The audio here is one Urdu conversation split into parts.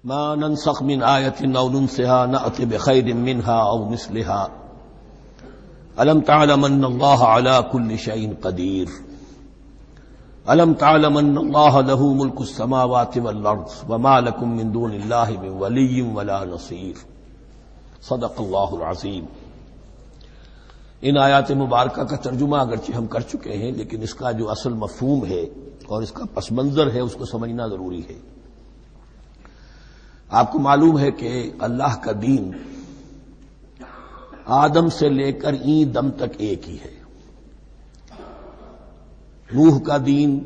ما ننسخ من آية أو ننسها نأتي بخير منها أو مثلها ألم تعلم أن الله على كل شيء قدير ألم تعلم أن الله له ملك السماوات والأرض وما لكم من دون الله من ولي ولا نصير صدق اللہ العظیم۔ ان آیات مبارکہ کا ترجمہ اگرچہ ہم کر چکے ہیں، لیکن اس کا جو اصل مفہوم ہے اور اس کا پس منظر ہے اس کو سمجھنا ضروری ہے۔ آپ کو معلوم ہے کہ اللہ کا دین آدم سے لے کر این دم تک ایک ہی ہے۔ نوح کا دین،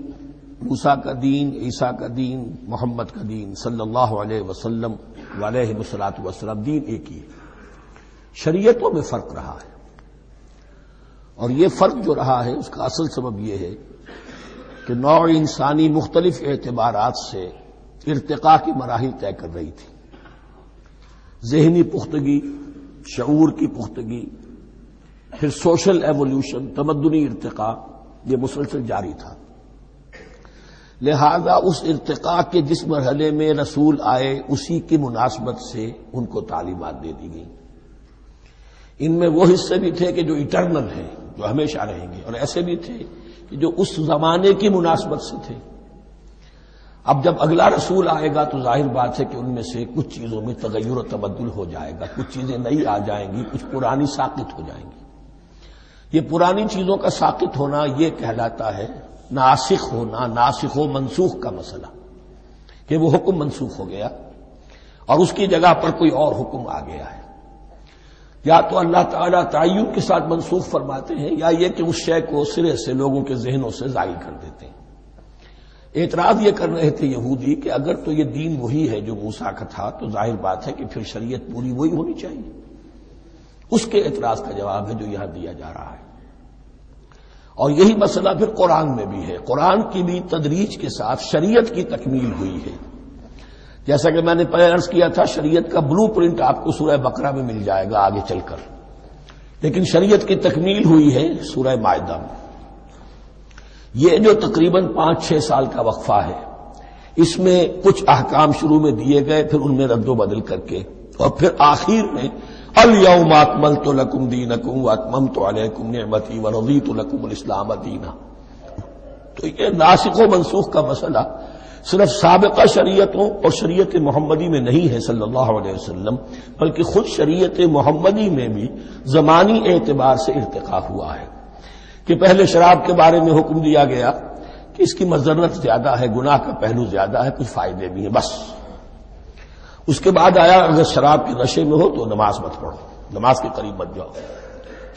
موسیٰ کا دین، عیسیٰ کا دین، محمد کا دین صلی اللہ علیہ وسلم علیہ الصلوۃ والسلام، دین ایک ہی ہے۔ شریعتوں میں فرق رہا ہے، اور یہ فرق جو رہا ہے اس کا اصل سبب یہ ہے کہ نوع انسانی مختلف اعتبارات سے ارتقاء کی مراحل طے کر رہی تھی۔ ذہنی پختگی، شعور کی پختگی، پھر سوشل ایولیوشن، تمدنی ارتقاء، یہ مسلسل جاری تھا۔ لہذا اس ارتقاء کے جس مرحلے میں رسول آئے اسی کی مناسبت سے ان کو تعلیمات دے دی گئی۔ ان میں وہ حصے بھی تھے کہ جو ایٹرنل ہیں، جو ہمیشہ رہیں گے، اور ایسے بھی تھے کہ جو اس زمانے کی مناسبت سے تھے۔ اب جب اگلا رسول آئے گا تو ظاہر بات ہے کہ ان میں سے کچھ چیزوں میں تغیر و تبدل ہو جائے گا، کچھ چیزیں نئی آ جائیں گی، کچھ پرانی ساقط ہو جائیں گی۔ یہ پرانی چیزوں کا ساقط ہونا یہ کہلاتا ہے ناسخ ہونا، ناسخ و منسوخ کا مسئلہ، کہ وہ حکم منسوخ ہو گیا اور اس کی جگہ پر کوئی اور حکم آ گیا ہے۔ یا تو اللہ تعالیٰ تعین کے ساتھ منسوخ فرماتے ہیں، یا یہ کہ اس شے کو سرے سے لوگوں کے ذہنوں سے زائل کر دیتے ہیں۔ اعتراض یہ کر رہے تھے یہودی کہ اگر تو یہ دین وہی ہے جو موسیٰ کا تھا تو ظاہر بات ہے کہ پھر شریعت پوری وہی ہونی چاہیے۔ اس کے اعتراض کا جواب ہے جو یہاں دیا جا رہا ہے، اور یہی مسئلہ پھر قرآن میں بھی ہے۔ قرآن کی بھی تدریج کے ساتھ شریعت کی تکمیل ہوئی ہے۔ جیسا کہ میں نے پہلے عرض کیا تھا، شریعت کا بلو پرنٹ آپ کو سورہ بقرہ میں مل جائے گا آگے چل کر، لیکن شریعت کی تکمیل ہوئی ہے سورہ مائدہ میں۔ یہ جو تقریباً 5-6 سال کا وقفہ ہے، اس میں کچھ احکام شروع میں دیے گئے، پھر ان میں رد و بدل کر کے، اور پھر آخر میں الیوم اکملت لکم دینکم واتممت علیکم نعمتی ورضیت لکم الاسلام دینا۔ تو یہ ناسخ و منسوخ کا مسئلہ صرف سابقہ شریعتوں اور شریعت محمدی میں نہیں ہے صلی اللہ علیہ وسلم، بلکہ خود شریعت محمدی میں بھی زمانی اعتبار سے ارتقاء ہوا ہے کہ پہلے شراب کے بارے میں حکم دیا گیا کہ اس کی مضرت زیادہ ہے، گناہ کا پہلو زیادہ ہے، کچھ فائدے بھی ہیں بس۔ اس کے بعد آیا اگر شراب کے نشے میں ہو تو نماز مت پڑھو، نماز کے قریب مت جاؤ۔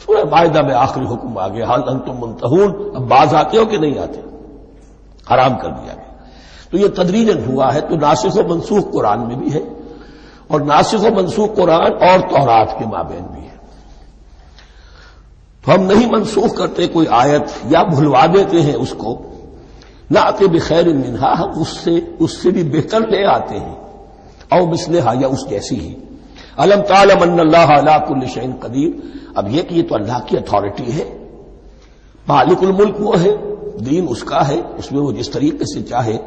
سورہ مائدہ میں آخری حکم آ گیا، حل انتم منتہون، اب باز آتے ہو کہ نہیں آتے، حرام کر دیا گیا۔ تو یہ تدریجاً ہوا ہے۔ تو ناسخ و منسوخ قرآن میں بھی ہے، اور ناسخ و منسوخ قرآن اور تورات کے مابین بھی ہے۔ تو ہم نہیں منسوخ کرتے کوئی آیت یا بھلوا دیتے ہیں اس کو، نأتی بخیر منہا، ہم اس سے بھی بہتر لے آتے ہیں، او مثلہا، یا اس جیسی ہی۔ الم تعلم ان اللہ علی کل شیء قدیر، اب یہ کہ یہ تو اللہ کی اتھارٹی ہے، مالک الملک وہ ہے، دین اس کا ہے، اس میں وہ جس طریقے سے چاہے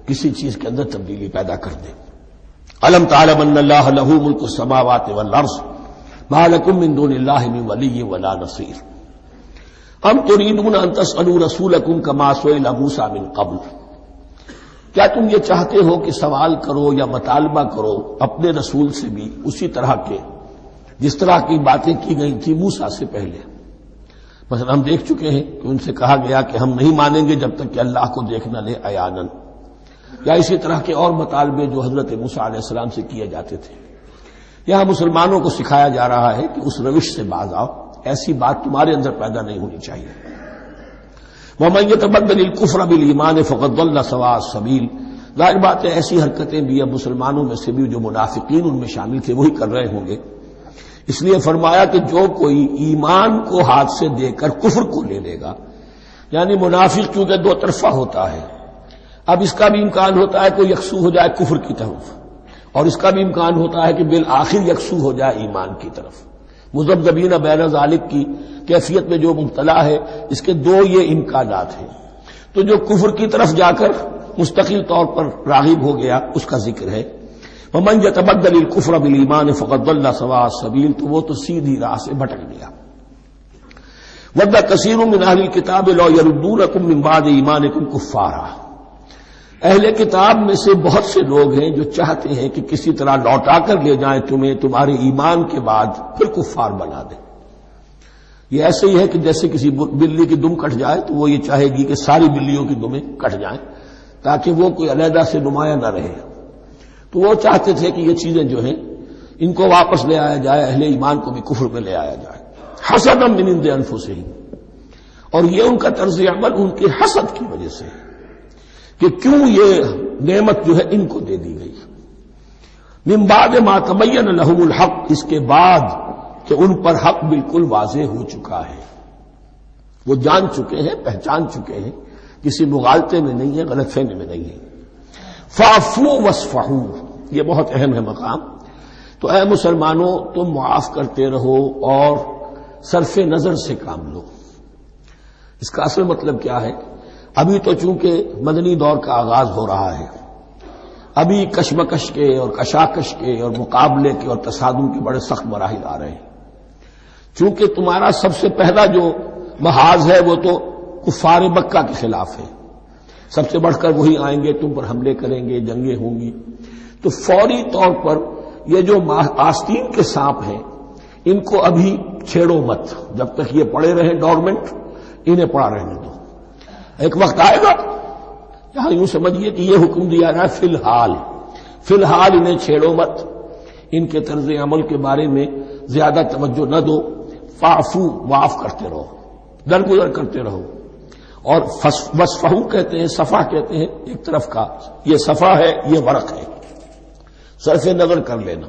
کسی چیز کے اندر تبدیلی پیدا کر دے۔ الم تعلم ان اللہ لہ ملک السماوات والارض ما لکم من دون اللہ من ولی ولا نصیر ام تريدون ان تسألوا رسولکم کما سئل موسیٰ من قبل، کیا تم یہ چاہتے ہو کہ سوال کرو یا مطالبہ کرو اپنے رسول سے بھی اسی طرح کے جس طرح کی باتیں کی گئی تھی موسیٰ سے پہلے؟ مثلا ہم دیکھ چکے ہیں کہ ان سے کہا گیا کہ ہم نہیں مانیں گے جب تک کہ اللہ کو دیکھ نہ لے عیاناً، یا اسی طرح کے اور مطالبے جو حضرت موسیٰ علیہ السلام سے کیے جاتے تھے۔ یہاں مسلمانوں کو سکھایا جا رہا ہے کہ اس روش سے باز آؤ، ایسی بات تمہارے اندر پیدا نہیں ہونی چاہیے۔ وَمَن يَتَبَدَّلِ الْكُفْرَ بِالْإِيمَانِ فَقَدْ ضَلَّ سَوَاءَ السَّبِيلِ، ظاہر بات ہے ایسی حرکتیں بھی اب مسلمانوں میں سے بھی جو منافقین ان میں شامل تھے وہی کر رہے ہوں گے۔ اس لیے فرمایا کہ جو کوئی ایمان کو ہاتھ سے دے کر کفر کو لے لے گا، یعنی منافق چونکہ دو طرفہ ہوتا ہے، اب اس کا بھی امکان ہوتا ہے کہ یکسو ہو جائے کفر کی طرف، اور اس کا بھی امکان ہوتا ہے کہ بالآخر یکسو ہو جائے ایمان کی طرف۔ مذبذبین بین ذالک کی کیفیت میں جو مبتلا ہے، اس کے دو یہ امکانات ہیں۔ تو جو کفر کی طرف جا کر مستقل طور پر راغب ہو گیا اس کا ذکر ہے، ومن يتبدل الكفر بالایمان فقد ضل سواء السبیل، تو وہ تو سیدھی راہ سے بھٹک گیا۔ ود کثیر من اہل الکتاب لو یردونکم من بعد ایمانکم کفارا، اہل کتاب میں سے بہت سے لوگ ہیں جو چاہتے ہیں کہ کسی طرح لوٹا کر لے جائیں تمہیں تمہارے ایمان کے بعد، پھر کفار بنا دیں۔ یہ ایسے ہی ہے کہ جیسے کسی بلی کی دم کٹ جائے تو وہ یہ چاہے گی کہ ساری بلیوں کی دمیں کٹ جائیں تاکہ وہ کوئی علیحدہ سے نمایاں نہ رہے۔ تو وہ چاہتے تھے کہ یہ چیزیں جو ہیں ان کو واپس لے آیا جائے، اہل ایمان کو بھی کفر میں لے آیا جائے، حسدا من عند انفسہم، اور یہ ان کا طرز عمل ان کے حسد کی وجہ سے کہ کیوں یہ نعمت جو ہے ان کو دے دی گئی۔ من بعد ما تبین لهم الحق، اس کے بعد کہ ان پر حق بالکل واضح ہو چکا ہے، وہ جان چکے ہیں، پہچان چکے ہیں، کسی مغالطے میں نہیں ہے، غلط فہمی میں نہیں ہے۔ فاعفوا واصفحوا، یہ بہت اہم ہے مقام۔ تو اے مسلمانوں تم معاف کرتے رہو اور صرف نظر سے کام لو۔ اس کا اصل مطلب کیا ہے؟ ابھی تو چونکہ مدنی دور کا آغاز ہو رہا ہے، ابھی کشمکش کے اور کشاکش کے اور مقابلے کے اور تصادم کے بڑے سخت مراحل آ رہے ہیں۔ چونکہ تمہارا سب سے پہلا جو محاذ ہے وہ تو کفار مکہ کے خلاف ہے، سب سے بڑھ کر وہی آئیں گے، تم پر حملے کریں گے، جنگیں ہوں گی، تو فوری طور پر یہ جو آستین کے سانپ ہیں ان کو ابھی چھیڑو مت، جب تک یہ پڑے رہیں ڈورمنٹ، انہیں پڑا رہنے دو۔ ایک وقت آئے گا یہاں یوں سمجھیے کہ یہ حکم دیا جائے فی الحال انہیں چھیڑو مت، ان کے طرز عمل کے بارے میں زیادہ توجہ نہ دو، فاعفو، معاف کرتے رہو، درگزر کرتے رہو۔ اور وصفحو کہتے ہیں، صفح کہتے ہیں ایک طرف کا، یہ صفح ہے، یہ ورق ہے، صرف نظر کر لینا،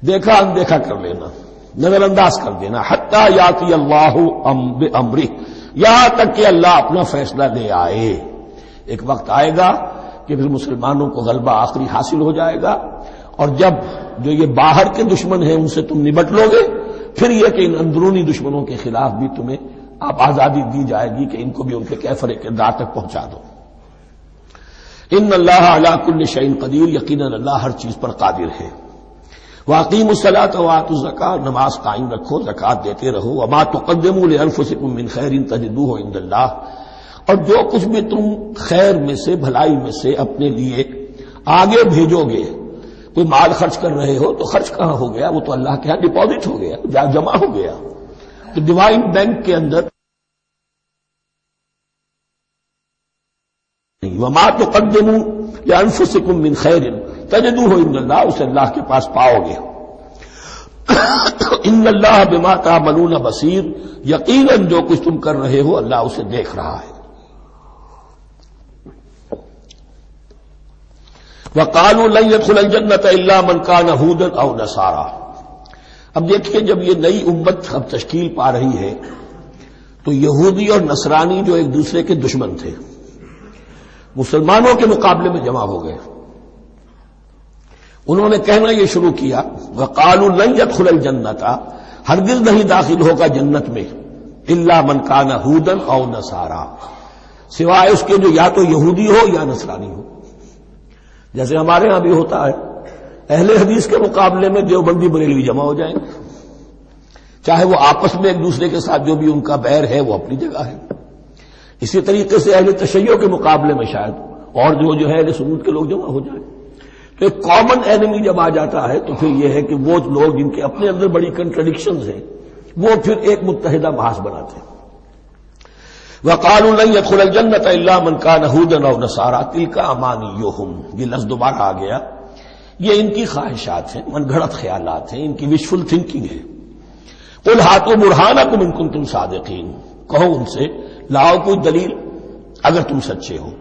دیکھا اندیکھا کر لینا، نظر انداز کر دینا، حتی یاتی اللہ بامرہ، یہاں تک کہ اللہ اپنا فیصلہ لے آئے۔ ایک وقت آئے گا کہ پھر مسلمانوں کو غلبہ آخری حاصل ہو جائے گا، اور جب جو یہ باہر کے دشمن ہیں ان سے تم نمٹ لو گے، پھر یہ کہ ان اندرونی دشمنوں کے خلاف بھی تمہیں آپ آزادی دی جائے گی کہ ان کو بھی ان کے کیفر کردار تک پہنچا دو۔ ان اللہ علی کل شیء قدیر، یقیناً اللہ ہر چیز پر قادر ہے۔ واقیموا الصلاۃ وآتوا الزکاۃ، نماز قائم رکھو، زکوٰۃ دیتے رہو۔ وما تقدموا لانفسکم من خیر تجدوہ عند اللہ، اور جو کچھ بھی تم خیر میں سے، بھلائی میں سے اپنے لیے آگے بھیجو گے، کوئی مال خرچ کر رہے ہو تو خرچ کہاں ہو گیا؟ وہ تو اللہ کے ہاں ڈپازٹ ہو گیا، جمع ہو گیا، تو ڈیوائن بینک کے اندر۔ وما تقدموا لانفسکم من خیر تجدوہ عند اللہ، اسے اللہ کے پاس پاؤ گے۔ ان اللہ بما تعملون بصیر، یقیناً جو کچھ تم کر رہے ہو اللہ اسے دیکھ رہا ہے۔ وقالوا لن يدخل الجنة الا من كان هودا او نصارى، اب دیکھیے جب یہ نئی امت اب تشکیل پا رہی ہے تو یہودی اور نصرانی جو ایک دوسرے کے دشمن تھے مسلمانوں کے مقابلے میں جمع ہو گئے، انہوں نے کہنا یہ شروع کیا وقالوا لن يدخل الجنة، ہرگز نہیں داخل ہوگا جنت میں الا من كان هودا او نصارى، سوائے اس کے جو یا تو یہودی ہو یا نصرانی ہو۔ جیسے ہمارے ہاں بھی ہوتا ہے، اہل حدیث کے مقابلے میں دیوبندی بریلوی جمع ہو جائیں، چاہے وہ آپس میں ایک دوسرے کے ساتھ جو بھی ان کا بیر ہے وہ اپنی جگہ ہے۔ اسی طریقے سے اہل تشیع کے مقابلے میں شاید اور جو ہے اہل سنت کے لوگ جمع ہو جائیں۔ تو ایک کامن اینمی جب آ جاتا ہے تو پھر یہ ہے کہ وہ لوگ جن کے اپنے اندر بڑی کنٹرڈکشنز ہیں وہ پھر ایک متحدہ محاذ بناتے ہیں۔ وقالوا لن يدخل الجنة الا من كان هودا او نصارى تلك امانيهم، یہ لفظ دوبارہ آ گیا، یہ ان کی خواہشات ہیں، من گھڑت خیالات ہیں، ان کی وشفل تھنکنگ ہے۔ قل هاتوا برهانكم ان كنتم صادقين، کہو ان سے لاؤ کوئی دلیل اگر تم سچے ہو،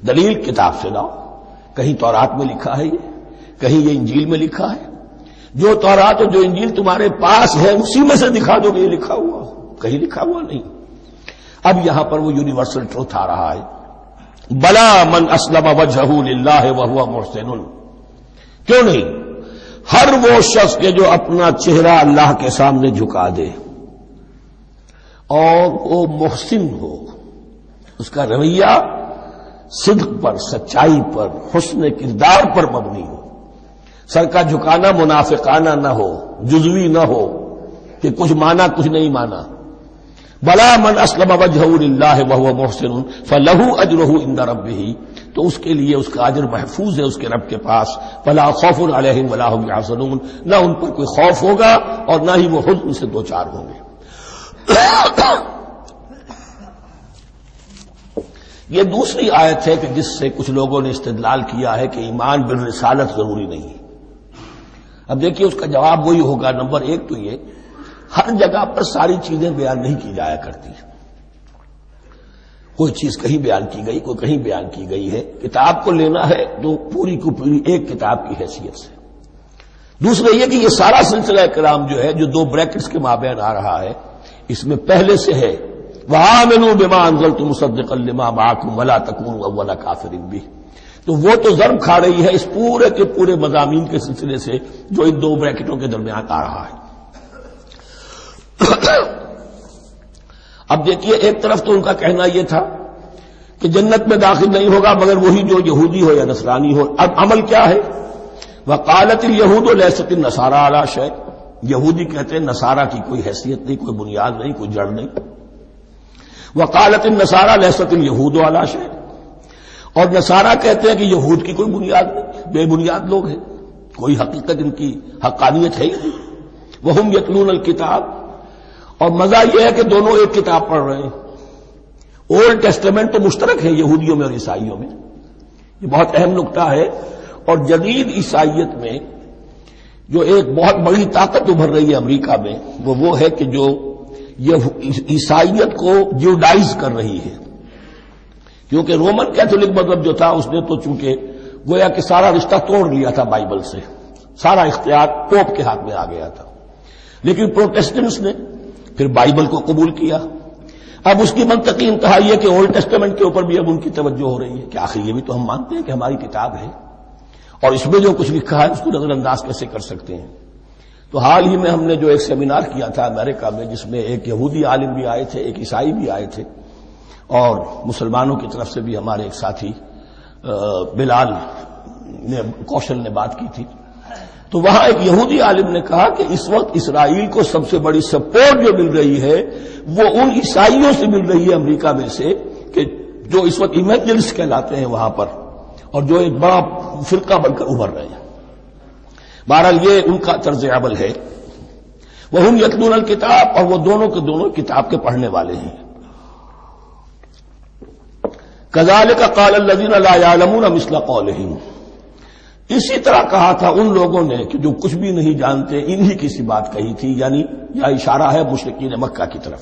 دلیل کتاب سے لاؤ، کہیں تورات میں لکھا ہے یہ، کہیں یہ انجیل میں لکھا ہے، جو تورات اور جو انجیل تمہارے پاس ہے اسی میں سے دکھا دو کہ یہ لکھا ہوا، کہیں لکھا ہوا نہیں۔ اب یہاں پر وہ یونیورسل ٹروتھ آ رہا ہے، بلا من اسلم وجهه للہ وهو محسن، کیوں نہیں؟ ہر وہ شخص کے جو اپنا چہرہ اللہ کے سامنے جھکا دے اور وہ محسن ہو، اس کا رویہ صدق پر، سچائی پر، حسن کردار پر مبنی ہو، سر کا جھکانا منافقانہ نہ ہو، جزوی نہ ہو کہ کچھ مانا کچھ نہیں مانا. بلا من اسلم وجهه لله وهو محسن فله اجره عند ربه، تو اس کے لیے اس کا اجر محفوظ ہے اس کے رب کے پاس. فلا خوف علیہم ولا هم يحزنون، نہ ان پر کوئی خوف ہوگا اور نہ ہی وہ حزن سے دوچار ہوں گے. یہ دوسری آیت ہے کہ جس سے کچھ لوگوں نے استدلال کیا ہے کہ ایمان بالرسالت ضروری نہیں ہے. اب دیکھیے اس کا جواب وہی ہوگا. نمبر ایک تو یہ، ہر جگہ پر ساری چیزیں بیان نہیں کی جایا کرتی. کوئی چیز کہیں بیان کی گئی، کوئی کہیں بیان کی گئی ہے. کتاب کو لینا ہے تو پوری کو پوری ایک کتاب کی حیثیت سے. دوسرا یہ کہ یہ سارا سلسلہ کرام جو ہے، جو دو بریکٹس کے مابین آ رہا ہے، اس میں پہلے سے ہے وَآمِنُوا بِمَا أَنزَلْتُ مُصَدِّقًا لِمَا مَعَكُمْ وَلَا تَكُونُوا أَوَّلَ كَافِرٍ بِهِ. تو وہ تو ضرب کھا رہی ہے اس پورے کے پورے مضامین کے سلسلے سے جو ان دو بریکٹوں کے درمیان آ رہا ہے. اب دیکھیے، ایک طرف تو ان کا کہنا یہ تھا کہ جنت میں داخل نہیں ہوگا مگر وہی جو یہودی ہو یا نصرانی ہو. اب عمل کیا ہے؟ وقالت اليهود ليست النصارى على شيء. یہودی کہتے ہیں نصارہ کی کوئی حیثیت نہیں، کوئی بنیاد نہیں، کوئی جڑ نہیں. وقالت النصارى ليست اليهود على شيء. اور نصارہ کہتے ہیں کہ یہود کی کوئی بنیاد نہیں، بے بنیاد لوگ ہیں، کوئی حقیقت ان کی حقانیت ہے ہی نہیں. وهم يتلون الكتاب. اور مزہ یہ ہے کہ دونوں ایک کتاب پڑھ رہے ہیں. اولڈ ٹیسٹمنٹ تو مشترک ہے یہودیوں میں اور عیسائیوں میں. یہ بہت اہم نکتہ ہے. اور جدید عیسائیت میں جو ایک بہت بڑی طاقت ابھر رہی ہے امریکہ میں، وہ ہے کہ جو یہ عیسائیت کو جیوڈائز کر رہی ہے. کیونکہ رومن کیتھولک مذہب جو تھا اس نے تو چونکہ گویا کہ سارا رشتہ توڑ لیا تھا بائبل سے، سارا اختیار پوپ کے ہاتھ میں آ گیا تھا. لیکن پروٹیسٹنٹس نے پھر بائبل کو قبول کیا. اب اس کی منطقی انتہا یہ کہ اولڈ ٹیسٹمنٹ کے اوپر بھی اب ان کی توجہ ہو رہی ہے کہ آخر یہ بھی تو ہم مانتے ہیں کہ ہماری کتاب ہے اور اس میں جو کچھ لکھا ہے اس کو نظر انداز کیسے کر سکتے ہیں. تو حال ہی میں ہم نے جو ایک سیمینار کیا تھا امریکہ میں، جس میں ایک یہودی عالم بھی آئے تھے، ایک عیسائی بھی آئے تھے، اور مسلمانوں کی طرف سے بھی ہمارے ایک ساتھی بلال کوشل نے بات کی تھی. تو وہاں ایک یہودی عالم نے کہا کہ اس وقت اسرائیل کو سب سے بڑی سپورٹ جو مل رہی ہے وہ ان عیسائیوں سے مل رہی ہے امریکہ میں سے، کہ جو اس وقت ایونجلسٹ کہلاتے ہیں وہاں پر، اور جو ایک بڑا فرقہ بن کر ابھر رہے ہیں. بہرحال یہ ان کا طرز عمل ہے. وَهُمْ يَتْلُونَ الْكِتَابَ. اور وہ دونوں کے دونوں کتاب کے پڑھنے والے ہیں. كَذَلِكَ قَالَ الَّذِينَ لَا يَعْلَمُونَ مِثْلَ قَوْلِهِمْ. اسی طرح کہا تھا ان لوگوں نے کہ جو کچھ بھی نہیں جانتے انہی کی سی بات کہی تھی، یعنی یہ اشارہ ہے مشرکین مکہ کی طرف.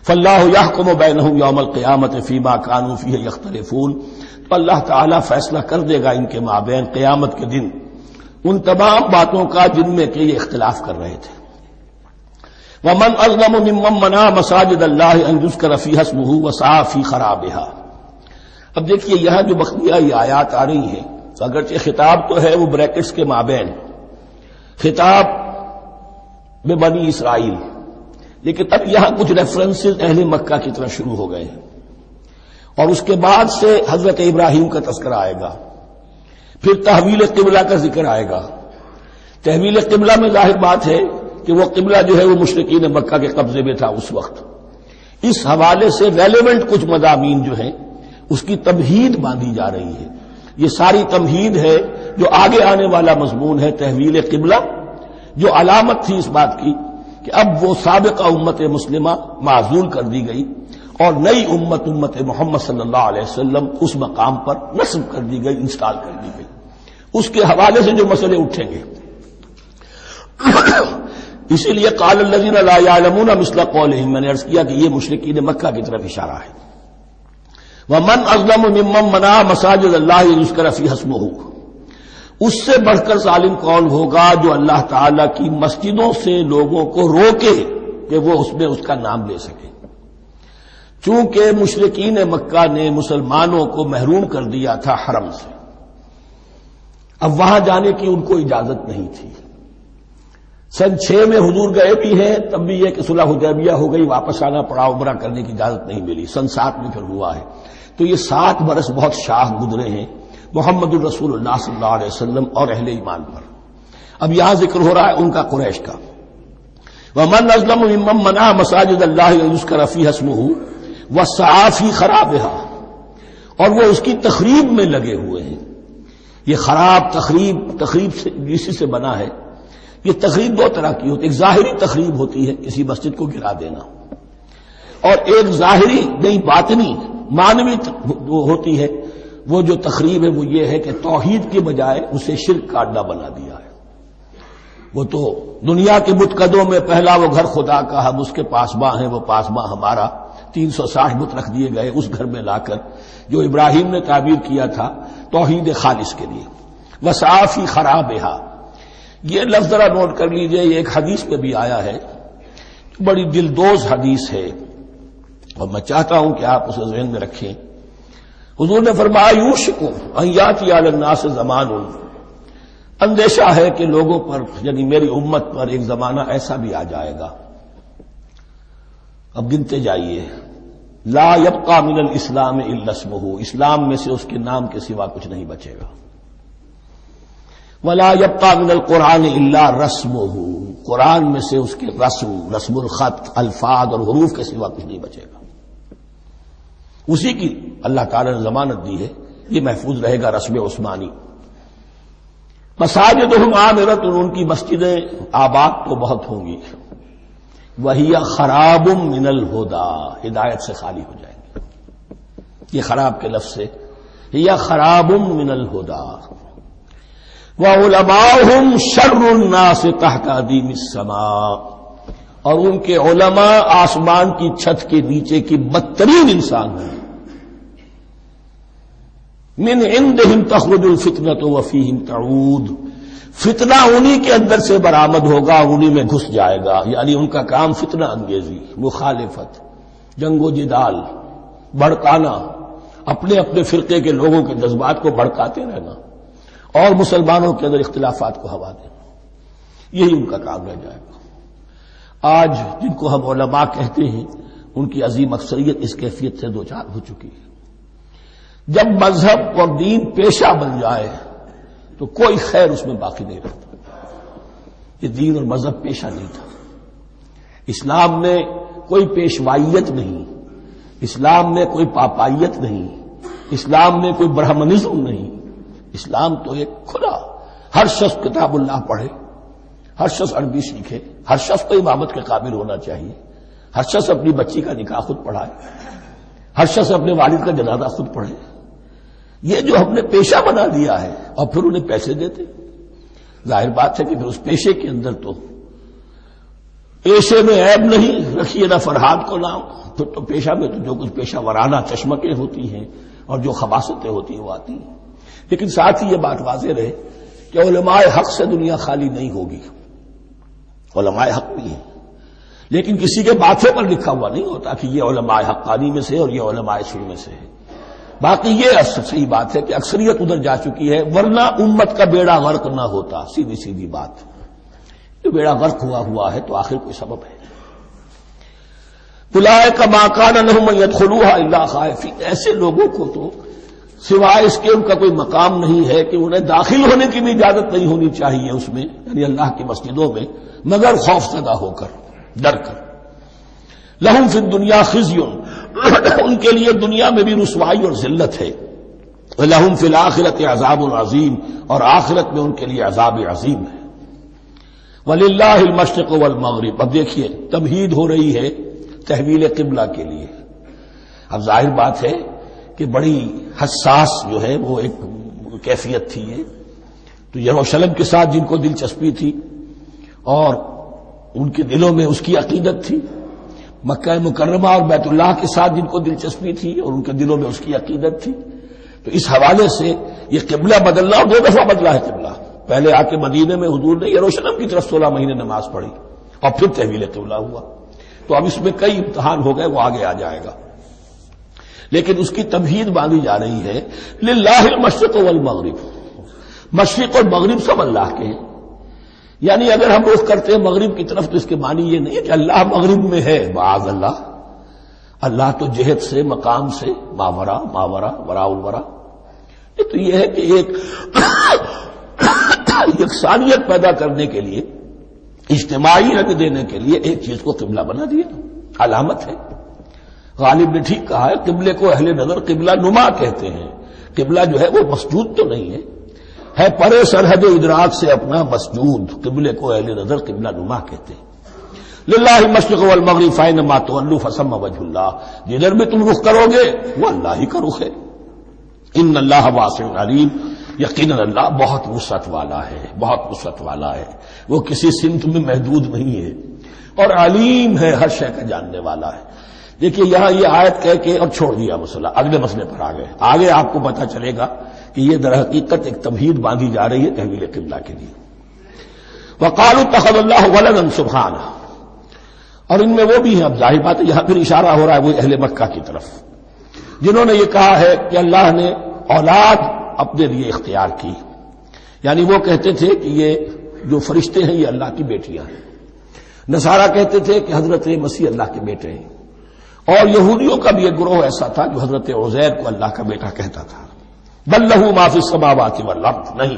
فاللہ یحکم بینہم یوم القیامت فیما کانوا فیہ یختلفون. تو اللہ تعالیٰ فیصلہ کر دے گا ان کے مابین قیامت کے دن ان تمام باتوں کا جن میں کہ یہ اختلاف کر رہے تھے. ومن اظلم ممن منع مساجد اللہ ان یذکر فیہا اسمہ وسعی فی خرابہا. اب دیکھیے یہاں جو بقیہ یہ آیات آ رہی ہیں، اگرچہ خطاب تو ہے وہ بریکٹس کے مابین، خطاب میں بنی اسرائیل، لیکن اب یہاں کچھ ریفرنسز اہل مکہ کی طرف شروع ہو گئے ہیں. اور اس کے بعد سے حضرت ابراہیم کا تذکرہ آئے گا، پھر تحویل قبلہ کا ذکر آئے گا. تحویل قبلہ میں ظاہر بات ہے کہ وہ قبلہ جو ہے وہ مشرکین مکہ کے قبضے میں تھا اس وقت. اس حوالے سے ریلیونٹ کچھ مضامین جو ہیں اس کی تمہید باندھی جا رہی ہے. یہ ساری تمہید ہے جو آگے آنے والا مضمون ہے تحویل قبلہ، جو علامت تھی اس بات کی کہ اب وہ سابقہ امت مسلمہ معزول کر دی گئی اور نئی امت محمد صلی اللہ علیہ وسلم اس مقام پر نصب کر دی گئی، انسٹال کر دی گئی. اس کے حوالے سے جو مسئلے اٹھیں گے اسی لیے قال الذین لا یعلمون مثل قولہم، میں نے عرض کیا کہ یہ مشرکین مکہ کی طرف اشارہ ہے. ومن اظلم ممن منع مساجد اللہ یذکر فیہا اسمہ. اس سے بڑھ کر ظالم کون ہوگا جو اللہ تعالی کی مسجدوں سے لوگوں کو روکے کہ وہ اس میں اس کا نام لے سکے. چونکہ مشرکین مکہ نے مسلمانوں کو محروم کر دیا تھا حرم سے، اب وہاں جانے کی ان کو اجازت نہیں تھی. سن 6 میں حضور گئے بھی ہیں، تب بھی یہ کہ صلح حدیبیہ ہو گئی، واپس آنا پڑا، عمرہ کرنے کی اجازت نہیں ملی. سن 7 میں پھر ہوا ہے. تو یہ 7 برس بہت شاہ گزرے ہیں محمد الرسول اللہ صلی اللہ علیہ وسلم اور اہل ایمان پر. اب یہاں ذکر ہو رہا ہے ان کا قریش کا. وَمَنْ أَظْلَمُ مِمَّنْ مَنَعَ مَسَاجِدَ اللَّهِ أَن يُذْكَرَ فِيهَا اسْمُهُ وَسَعَىٰ فِي خَرَابِهَا. اور وہ اس کی تخریب میں لگے ہوئے ہیں. یہ خراب تخریب سے اسی سے بنا ہے. یہ تخریب دو طرح کی ہوتی ہے. ایک ظاہری تخریب ہوتی ہے کسی مسجد کو گرا دینا, اور ایک ظاہری نہیں باطنی معنوی ہوتی ہے. وہ جو تخریب ہے وہ یہ ہے کہ توحید کی بجائے اسے شرک کا اڈا بنا دیا ہے. وہ تو دنیا کے بت قدوں میں پہلا وہ گھر خدا کا, ہم اس کے پاسباں ہیں, وہ پاسباں ہمارا. 360 بت رکھ دیے گئے اس گھر میں لا کر, جو ابراہیم نے تعبیر کیا تھا توحید خالص کے لیے. وسعیٰ فی خرابہا, یہ لفظ ذرا نوٹ کر لیجئے, یہ ایک حدیث میں بھی آیا ہے, بڑی دلدوز حدیث ہے, اور میں چاہتا ہوں کہ آپ اسے ذہن میں رکھیں. حضور نے فرمایا یوشک ان یاتی علی الناس زمان, اندیشہ ہے کہ لوگوں پر یعنی میری امت پر ایک زمانہ ایسا بھی آ جائے گا. اب گنتے جائیے. لا یبقى من الاسلام الا اسمہ, اسلام میں سے اس کے نام کے سوا کچھ نہیں بچے گا. ولا يبقى من القرآن الا رسمہ, قرآن میں سے اس کے رسم الخط, الفاظ اور حروف کے سوا کچھ نہیں بچے گا. اسی کی اللہ تعالی نے ضمانت دی ہے, یہ محفوظ رہے گا رسم عثمانی. مساجدہم عامرۃ, ان کی مسجدیں آباد تو بہت ہوں گی. وہی خراب من الہدی, ہدایت سے خالی ہو جائیں گے. یہ خراب کے لفظ سے ہی خراب من الہدی. وعلماؤہم شر الناس تحت ادیم السماء, اور ان کے علماء آسمان کی چھت کے نیچے کی بدترین انسان ہیں. من عندہم تخرج الفتنۃ وفیہم تعود, فتنہ انہی کے اندر سے برآمد ہوگا, انہی میں گھس جائے گا. یعنی ان کا کام فتنہ انگیزی, مخالفت, جنگ و جدال, بھڑکانا, اپنے اپنے فرقے کے لوگوں کے جذبات کو بھڑکاتے رہنا, اور مسلمانوں کے اندر اختلافات کو ہوا دینا. یہی ان کا کام رہ جائے گا. آج جن کو ہم علماء کہتے ہیں, ان کی عظیم اکثریت اس کیفیت سے دوچار ہو چکی ہے. جب مذہب اور دین پیشہ بن جائے تو کوئی خیر اس میں باقی نہیں رہتا. یہ دین اور مذہب پیشہ نہیں تھا. اسلام میں کوئی پیشوائیت نہیں, اسلام میں کوئی پاپائیت نہیں, اسلام میں کوئی برہمنزم نہیں. اسلام تو ایک کھلا, ہر شخص کتاب اللہ پڑھے, ہر شخص عربی سیکھے, ہر شخص کو امامت کے قابل ہونا چاہیے, ہر شخص اپنی بچی کا نکاح خود پڑھائے, ہر شخص اپنے والد کا جنازہ خود پڑھے. یہ جو ہم نے پیشہ بنا دیا ہے اور پھر انہیں پیسے دیتے, ظاہر بات ہے کہ پھر اس پیشے کے اندر تو پیشے میں عیب نہیں, رکھیے نہ فرحاد کو نام, پھر تو پیشہ میں تو جو کچھ پیشہ ورانہ چشمکیں ہوتی ہیں اور جو خباثتیں ہوتی ہیں وہ آتی ہیں. لیکن ساتھ ہی یہ بات واضح رہے کہ علماء حق سے دنیا خالی نہیں ہوگی. علماء حق بھی ہیں, لیکن کسی کے ماتھے پر لکھا ہوا نہیں ہوتا کہ یہ علماء حقانی میں سے اور یہ علماء سوء میں سے ہے. باقی یہ صحیح بات ہے کہ اکثریت ادھر جا چکی ہے, ورنہ امت کا بیڑا غرق نہ ہوتا. سیدھی بات, جو بیڑا غرق ہوا ہے تو آخر کوئی سبب ہے. اولئک ما کان لہم ان یدخلوها الا خائفین, ایسے لوگوں کو تو سوائے اس کے ان کا کوئی مقام نہیں ہے کہ انہیں داخل ہونے کی بھی اجازت نہیں ہونی چاہیے اس میں, یعنی اللہ کی مسجدوں میں, مگر خوف زدہ ہو کر, ڈر کر. لہم فی الدنیا خزی, ان کے لیے دنیا میں بھی رسوائی اور ذلت ہے. لہم فی الآخرۃ عذاب عظیم, اور آخرت میں ان کے لیے عذاب عظیم ہے. وللہ المشرق والمغرب. اب دیکھیے تمہید ہو رہی ہے تحویل قبلہ کے لیے. اب ظاہر بات ہے کہ بڑی حساس جو ہے وہ ایک کیفیت تھی یہ. تو یروشلم کے ساتھ جن کو دلچسپی تھی اور ان کے دلوں میں اس کی عقیدت تھی, مکہ مکرمہ اور بیت اللہ کے ساتھ جن کو دلچسپی تھی اور ان کے دلوں میں اس کی عقیدت تھی, تو اس حوالے سے یہ قبلہ بدلنا, اور 2 دفعہ بدلا ہے قبلہ. پہلے آ کے مدینے میں حضور نے یروشلم کی طرف 16 مہینے نماز پڑھی اور پھر تحویل قبلہ ہوا. تو اب اس میں کئی امتحان ہو گئے, وہ آگے آ جائے گا. لیکن اس کی تمہید باندھی جا رہی ہے للہ المشرق والمغرب, مشرق اور مغرب سب اللہ کے ہیں. یعنی اگر ہم رخ کرتے ہیں مغرب کی طرف تو اس کے معنی یہ نہیں ہے کہ اللہ مغرب میں ہے, معاذ اللہ. اللہ تو جہت سے, مقام سے, ماورا وراء الورا. یہ تو یہ ہے کہ ایک یکسانیت پیدا کرنے کے لیے، اجتماعی رنگ دینے کے لیے ایک چیز کو قبلہ بنا دیا، علامت ہے۔ غالب نے ٹھیک کہا ہے، قبلے کو اہل نظر قبلہ نما کہتے ہیں۔ قبلہ جو ہے وہ مسجود تو نہیں ہے پرے سرحد ادراک سے اپنا مسجود، قبلے کو اہل نظر قبلہ نما کہتے ہیں۔ للہ المشرق والمغرب فینما تولوا فثم وجہ اللہ، جدھر بھی تم رخ کرو گے وہ اللہ ہی کا رخ ہے۔ ان اللہ واسع علیم، یقیناً اللہ بہت وسعت والا ہے، بہت وسعت والا ہے، وہ کسی سمت میں محدود نہیں ہے، اور علیم ہے، ہر شے کا جاننے والا ہے۔ دیکھیے یہاں یہ آیت کہہ کے اور چھوڑ دیا مسئلہ، اگلے مسئلے پر آ گئے۔ آگے آپ کو پتہ چلے گا کہ یہ در حقیقت ایک تمہید باندھی جا رہی ہے تحویل قبلہ کے لیے۔ وقالوا اتخذ اللہ ولدا سبحانہ، اور ان میں وہ بھی ہیں، اب ظاہر بات ہے یہاں پھر اشارہ ہو رہا ہے وہ اہل مکہ کی طرف، جنہوں نے یہ کہا ہے کہ اللہ نے اولاد اپنے لیے اختیار کی، یعنی وہ کہتے تھے کہ یہ جو فرشتے ہیں یہ اللہ کی بیٹیاں ہیں، نصارہ کہتے تھے کہ حضرت مسیح اللہ کے بیٹے ہیں، اور یہودیوں کا بھی ایک گروہ ایسا تھا جو حضرت عزیر کو اللہ کا بیٹا کہتا تھا۔ بل لہ ما فی السماوات والارض، نہیں،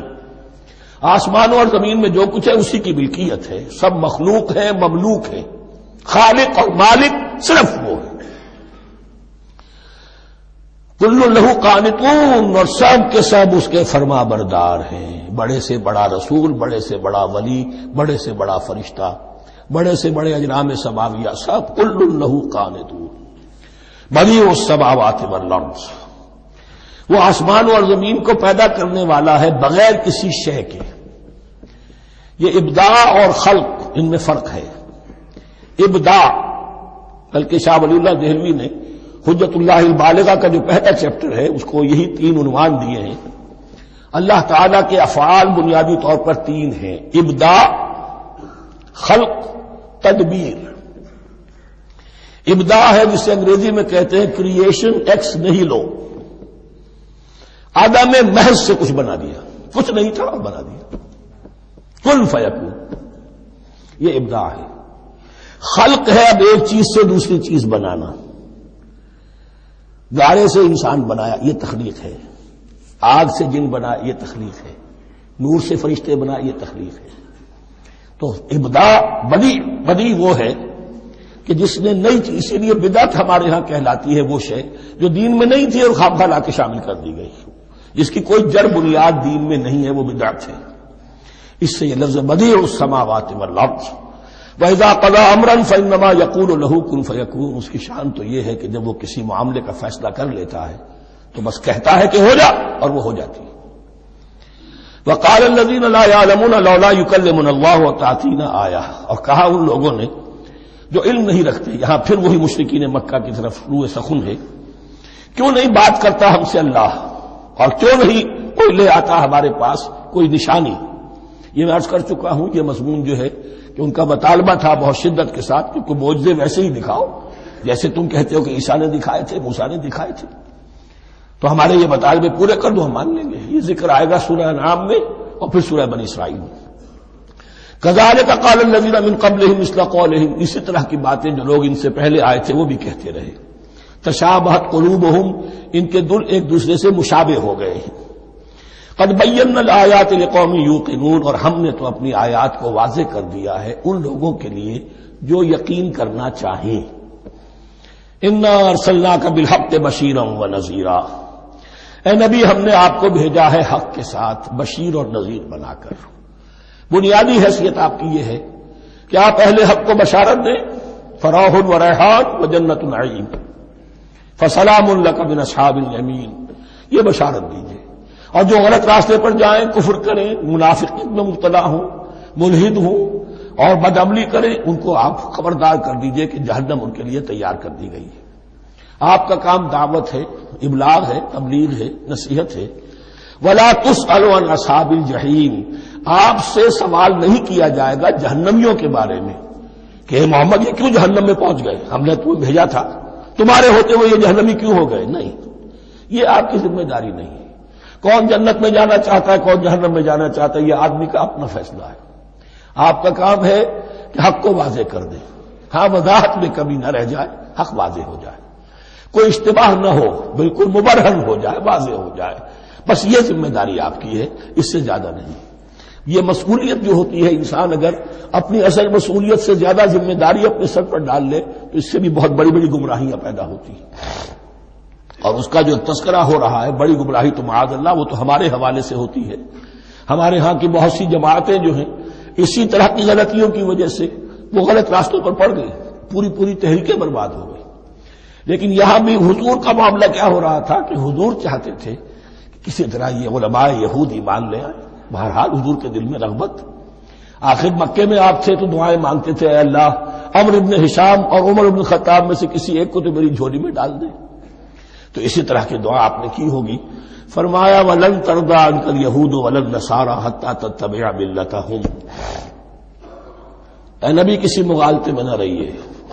آسمانوں اور زمین میں جو کچھ ہے اسی کی ملکیت ہے، سب مخلوق ہے، مملوک ہے، خالق اور مالک صرف وہ ہے۔ کل لہ قانتون، اور سب کے سب اس کے فرما بردار ہیں، بڑے سے بڑا رسول، بڑے سے بڑا ولی، بڑے سے بڑا فرشتہ، بڑے سے بڑے اجرام سماویہ، سب کل لہ قانتون۔ بدیع السماوات والارض، وہ آسمانوں اور زمین کو پیدا کرنے والا ہے بغیر کسی شے کے۔ یہ ابداع اور خلق ان میں فرق ہے۔ ابداع، بلکہ شاہ ولی اللہ دہلوی نے حجت اللہ البالغہ کا جو پہلا چیپٹر ہے اس کو یہی 3 عنوان دیے ہیں۔ اللہ تعالیٰ کے افعال بنیادی طور پر 3 ہیں، ابداع، خلق، تدبیر۔ ابداع ہے جسے انگریزی میں کہتے ہیں کریشن ایکس نہیلو، آدم محض سے کچھ بنا دیا، کچھ نہیں تھا اور بنا دیا، کن فیکون، یہ ابداع ہے۔ خلق ہے اب ایک چیز سے دوسری چیز بنانا، گارے سے انسان بنایا، یہ تخلیق ہے، آگ سے جن بنا، یہ تخلیق ہے، نور سے فرشتے بنا، یہ تخلیق ہے۔ تو ابداع بدیع وہ ہے کہ جس نے نئی چیز، اسی لیے بدعت ہمارے ہاں کہلاتی ہے وہ شے جو دین میں نہیں تھی اور خواہ لا کے شامل کر دی گئی، جس کی کوئی جڑ بنیاد دین میں نہیں ہے، وہ بدعت ہے۔ اس سے یہ لفظ بدیع السماوات والارض، وَإِذَا قَضَىٰ أَمْرًا فَإِنَّمَا يَقُولُ لَهُ كُن فَيَكُونُ، اس کی شان تو یہ ہے کہ جب وہ کسی معاملے کا فیصلہ کر لیتا ہے تو بس کہتا ہے کہ ہو جا، اور وہ ہو جاتی ہے۔ وَقَالَ الَّذِينَ لَا يَعْلَمُونَ لَوْلَا يُكَلِّمُنَا اللَّهُ وَتَأْتِينَا آیَةٌ، اور کہا ان لوگوں نے جو علم نہیں رکھتے، یہاں پھر وہی مشرکین مکہ کی طرف روئے سخن ہے، کیوں نہیں بات کرتا ہم سے اللہ، اور کیوں نہیں کوئی لے آتا ہمارے پاس کوئی نشانی۔ یہ میں عرض کر چکا ہوں، یہ مضمون جو ہے کہ ان کا مطالبہ تھا بہت شدت کے ساتھ کہ کوئی معجزے ویسے ہی دکھاؤ جیسے تم کہتے ہو کہ عیسیٰ نے دکھائے تھے، موسیٰ نے دکھائے تھے، تو ہمارے یہ مطالبے پورے کر دو، ہم مان لیں گے۔ یہ ذکر آئے گا سورہ انعام میں اور پھر سورہ بنی اسرائیل میں۔ کذالک قال الذین من قبلہم مثل قولہم، اسی طرح کی باتیں جو لوگ ان سے پہلے آئے تھے وہ بھی کہتے رہے۔ تشابہت قلوبہم، ان کے دل ایک دوسرے سے مشابہ ہو گئے ہیں۔ قد بینا الآیات لقوم یوقنون، اور ہم نے تو اپنی آیات کو واضح کر دیا ہے ان لوگوں کے لیے جو یقین کرنا چاہیں۔ انا ارسلناک بالحق بشیرا ونذیرا، اے نبی ہم نے آپ کو بھیجا ہے حق کے ساتھ بشیر اور نذیر بنا کر۔ بنیادی حیثیت آپ کی یہ ہے کہ آپ اہل حق کو بشارت دیں، فراح و ریحان و جنت نعیم، فسلام لک من اصحاب الیمین، یہ بشارت دیجیے۔ اور جو غلط راستے پر جائیں، کفر کریں، منافقت میں مبتلا ہوں، ملحد ہوں اور بدعملی کریں، ان کو آپ خبردار کر دیجئے کہ جہنم ان کے لیے تیار کر دی گئی ہے۔ آپ کا کام دعوت ہے، ابلاغ ہے، تبلیغ ہے، نصیحت ہے۔ وَلَا تُسْأَلُ عَنْ أَصْحَابِ الْجَحِيمِ، آپ سے سوال نہیں کیا جائے گا جہنمیوں کے بارے میں کہ محمد یہ کیوں جہنم میں پہنچ گئے، ہم نے تمہیں بھیجا تھا، تمہارے ہوتے ہوئے یہ جہنمی کیوں ہو گئے؟ نہیں، یہ آپ کی ذمہ داری نہیں ہے۔ کون جنت میں جانا چاہتا ہے، کون جہنم میں جانا چاہتا ہے، یہ آدمی کا اپنا فیصلہ ہے۔ آپ کا کام ہے کہ حق کو واضح کر دیں، ہاں وضاحت میں کمی نہ رہ جائے، حق واضح ہو جائے، کوئی اشتباہ نہ ہو، بالکل مبرہن ہو جائے، واضح ہو جائے، بس یہ ذمہ داری آپ کی ہے، اس سے زیادہ نہیں۔ یہ مسئولیت جو ہوتی ہے، انسان اگر اپنی اصل مسئولیت سے زیادہ ذمہ داری اپنے سر پر ڈال لے تو اس سے بھی بہت بڑی بڑی گمراہیاں پیدا ہوتی ہیں. اور اس کا جو تذکرہ ہو رہا ہے بڑی گمراہی تو معاذ اللہ وہ تو ہمارے حوالے سے ہوتی ہے. ہمارے ہاں کی بہت سی جماعتیں جو ہیں اسی طرح کی غلطیوں کی وجہ سے وہ غلط راستوں پر پڑ گئی، پوری تحریکیں برباد ہو گئی. لیکن یہاں بھی حضور کا معاملہ کیا ہو رہا تھا کہ حضور چاہتے تھے کہ کسی طرح یہ علماء یہود ایمان لے آئے. بہرحال حضور کے دل میں رغبت، آخر مکے میں آپ تھے تو دعائیں مانگتے تھے، اے اللہ عمرو ابن ہشام اور عمر ابن خطاب میں سے کسی ایک کو تو میری جھولی میں ڈال دے. تو اسی طرح کی دعا آپ نے کی ہوگی. فرمایا وَلَن تَرْضَىٰ عَنكَ الْيَهُودُ وَلَا النَّصَارَىٰ حَتَّىٰ تَتَّبِعَ مِلَّتَهُمْ. اے نبی کسی مغالطے میں نہ رہیے،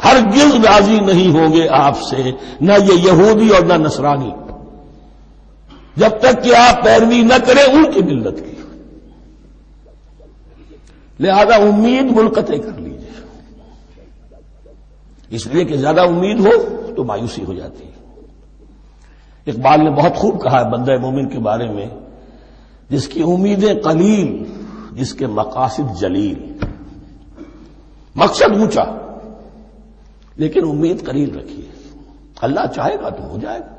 ہرگز راضی نہیں ہوں گے آپ سے نہ یہ یہودی اور نہ نصرانی جب تک کہ آپ پیروی نہ کریں ان کی ملت کی. لہذا امید منقطع کر لیجیے، اس لیے کہ زیادہ امید ہو تو مایوسی ہو جاتی ہے. اقبال نے بہت خوب کہا ہے بندہ مومن کے بارے میں، جس کی امیدیں قلیل جس کے مقاصد جلیل. مقصد اونچا لیکن امید قلیل رکھیے. اللہ چاہے گا تو ہو جائے گا،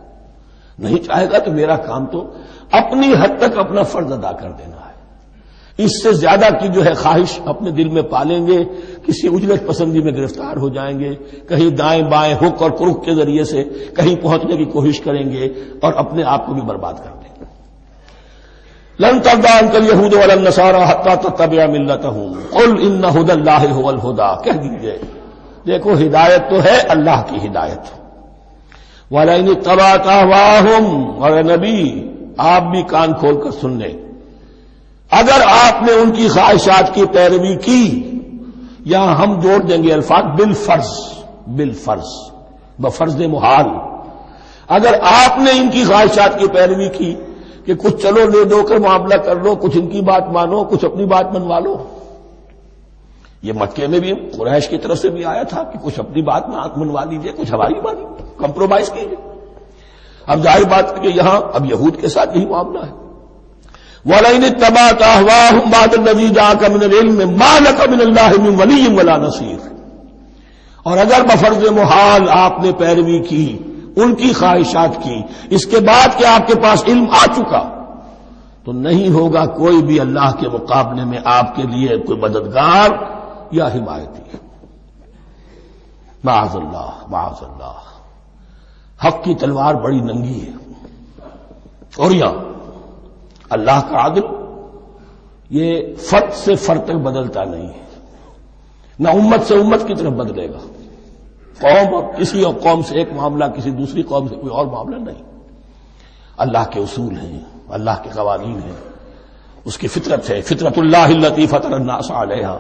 نہیں چاہے گا تو میرا کام تو اپنی حد تک اپنا فرض ادا کر دینا ہے. اس سے زیادہ کی جو ہے خواہش اپنے دل میں پالیں گے، کسی اجرت پسندی میں گرفتار ہو جائیں گے، کہیں دائیں بائیں ہک اور کرک کے ذریعے سے کہیں پہنچنے کی کوشش کریں گے اور اپنے آپ کو بھی برباد کر دیں گے. لن ترضى عنك اليهود ولا النصارى حتى تتبع ملتهم قل ان هدى الله هو الهدى. کہہ دیجئے دیکھو ہدایت تو ہے اللہ کی ہدایت. ولئن اتبعت اهواءهم، اور نبی آپ بھی کان کھول کر سن لیں، اگر آپ نے ان کی خواہشات کی پیروی کی، یہاں ہم جوڑ دیں گے الفاظ بالفرض بفرض محال. اگر آپ نے ان کی خواہشات کی پیروی کی کہ کچھ چلو لے دو کر معاملہ کر لو، کچھ ان کی بات مانو، کچھ اپنی بات منوا لو. یہ مکے میں بھی قریش کی طرف سے بھی آیا تھا کہ کچھ اپنی بات منوا لیجیے، کچھ ہماری بات کمپرومائز کیجیے. اب ظاہر بات ہے کہ یہاں اب یہود کے ساتھ یہی معاملہ ہے. وَلَئِنِ اتَّبَعْتَ أَهْوَاءَهُمْ بَعْدَ الَّذِي جَاءَكَ مِنَ الْعِلْمِ مَا لَكَ مِنَ اللَّهِ مِنْ وَلِيٍّ وَلَا نَصِيرٍ. اور اگر بفرض محال آپ نے پیروی کی ان کی خواہشات کی، اس کے بعد کہ آپ کے پاس علم آ چکا، تو نہیں ہوگا کوئی بھی اللہ کے مقابلے میں آپ کے لیے کوئی مددگار یا حمایتی. معاذ اللہ معاذ اللہ. حق کی تلوار بڑی ننگی ہے. اور یہاں اللہ کا عدل یہ فرد سے فرد تک بدلتا نہیں ہے، نہ امت سے امت کی طرف بدلے گا. قوم اور کسی اور قوم سے ایک معاملہ، کسی دوسری قوم سے کوئی اور معاملہ نہیں. اللہ کے اصول ہیں، اللہ کے قوانین ہیں، اس کی فطرت ہے. فطرت اللہ التی فطر الناس علیہا.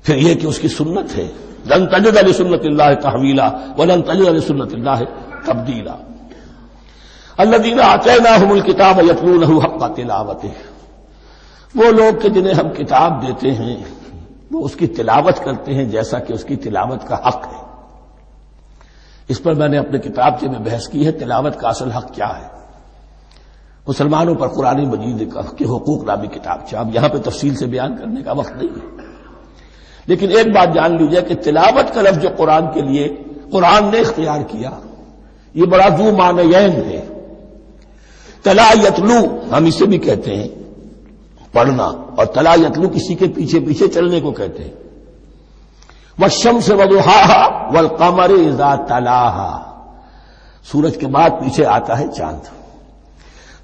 پھر یہ کہ اس کی سنت ہے. لن تجد لسنت اللہ تحویلا ولن تجد لسنت اللہ تبدیلا. الذین آتیناہم الکتاب یتلونہ حق تلاوتہ. وہ لوگ کہ جنہیں ہم کتاب دیتے ہیں وہ اس کی تلاوت کرتے ہیں جیسا کہ اس کی تلاوت کا حق ہے. اس پر میں نے اپنے کتابچے میں بحث کی ہے تلاوت کا اصل حق کیا ہے. مسلمانوں پر قرآن مجید کے حقوق نامی کتابچہ، اب یہاں پہ تفصیل سے بیان کرنے کا وقت نہیں ہے، لیکن ایک بات جان لیجیے کہ تلاوت کا لفظ جو قرآن کے لیے قرآن نے اختیار کیا یہ بڑا ذو معنیین ہے. تلا یتلو ہم اسے بھی کہتے ہیں پڑھنا، اور تلا یتلو کسی کے پیچھے پیچھے چلنے کو کہتے ہیں. والشمس وضحاها والقمر اذا تلاها. سورج کے بعد پیچھے آتا ہے چاند.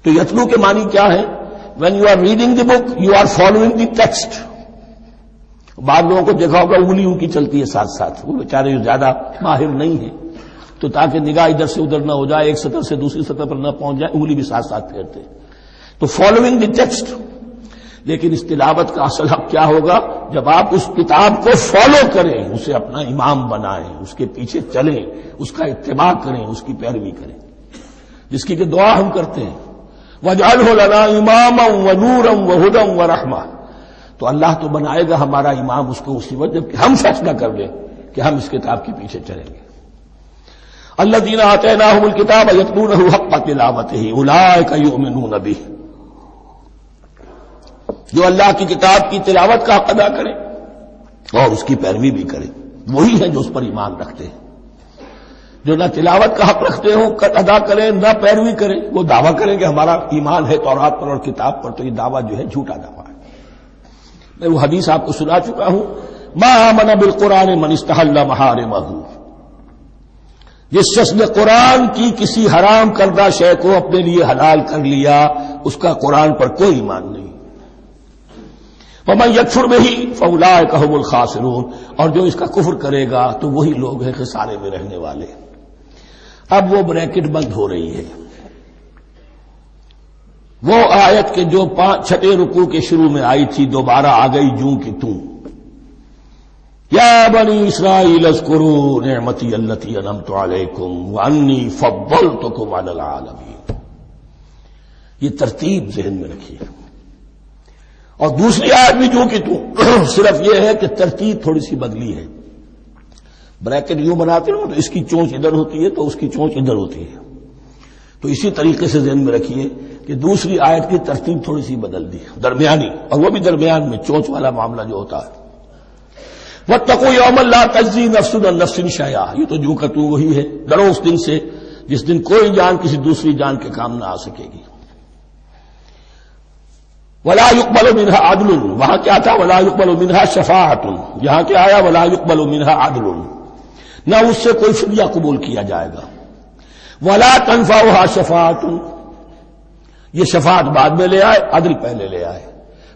تو یتلو کے معنی کیا ہے؟ when you are reading the book you are following the text. بعض لوگوں کو دیکھا ہوگا انگلی ان کی چلتی ہے ساتھ ساتھ، وہ بیچارے جو زیادہ ماہر نہیں ہیں تو تاکہ نگاہ ادھر سے ادھر نہ ہو جائے، ایک سطح سے دوسری سطح پر نہ پہنچ جائے، انگلی بھی ساتھ ساتھ پھیرتے ہیں. تو فالوئنگ دی ٹیکسٹ. لیکن اس تلاوت کا اصل حق کیا ہوگا؟ جب آپ اس کتاب کو فالو کریں، اسے اپنا امام بنائیں، اس کے پیچھے چلیں، اس کا اتباع کریں، اس کی پیروی کریں، جس کی کہ دعا ہم کرتے ہیں وَاجْعَلْهُ لَنَا إِمَامًا وَنُورًا وَهُدًى وَرَحْمَةً. تو اللہ تو بنائے گا ہمارا امام اس کو اسی وقت جب کہ ہم فیصلہ کر لیں کہ ہم اس کتاب کے پیچھے چلیں گے. الذین آتیناہم الکتاب یتلونہ حق تلاوتہ اولئک یؤمنون بہ. جو اللہ کی کتاب کی تلاوت کا حق ادا کرے اور اس کی پیروی بھی کرے، وہی ہیں جو اس پر ایمان رکھتے ہیں۔ جو نہ تلاوت کا حق رکھتے ہوں ادا کریں، نہ پیروی کریں، وہ دعویٰ کریں کہ ہمارا ایمان ہے تورات پر اور کتاب پر، تو یہ دعویٰ جو ہے جھوٹا دعویٰ ہے۔ میں وہ حدیث آپ کو سنا چکا ہوں، ما آمن بالقرآن من استحل محارمہ، جس شخص نے قرآن کی کسی حرام کردہ شے کو اپنے لیے حلال کر لیا، اس کا قرآن پر کوئی ایمان نہیں۔ ومن یکفر بہ فاولئک ھم الخاسرون، اور جو اس کا کفر کرے گا تو وہی لوگ ہیں خسارے میں رہنے والے۔ اب وہ بریکٹ بند ہو رہی ہے، وہ آیت کے جو 6 رکوع کے شروع میں آئی تھی دوبارہ آ گئی جوں کی توں، یا بنی اسرائیل اذکروا نعمتی التی انعمت علیکم وانی فضلتکم علی العالمین۔ یہ ترتیب ذہن میں رکھیے۔ اور دوسری آیت بھی جو کہ صرف یہ ہے کہ ترتیب تھوڑی سی بدلی ہے، بریکٹ یوں بناتے ہو تو اس کی چونچ ادھر ہوتی ہے تو اس کی چونچ ادھر ہوتی ہے، تو اسی طریقے سے ذہن میں رکھیے کہ دوسری آیت کی ترتیب تھوڑی سی بدل دی درمیانی، اور وہ بھی درمیان میں چونچ والا معاملہ جو ہوتا ہے۔ واتقوا یوما لا تجزی نفس عن نفس شیئا، یہ تو جو کہ تو وہی ہے، ڈرو اس دن سے جس دن کوئی جان کسی دوسری جان کے کام نہ آ سکے گی۔ ولا يقبل منها عدل، وہاں کیا تھا ولا يقبل منها شفاعت، یہاں کیا آیا ولا يقبل منها عدل، نہ اس سے کوئی فدیہ قبول کیا جائے گا۔ ولا تنفعها شفاعت، یہ شفاعت بعد میں لے آئے، عدل پہلے لے آئے،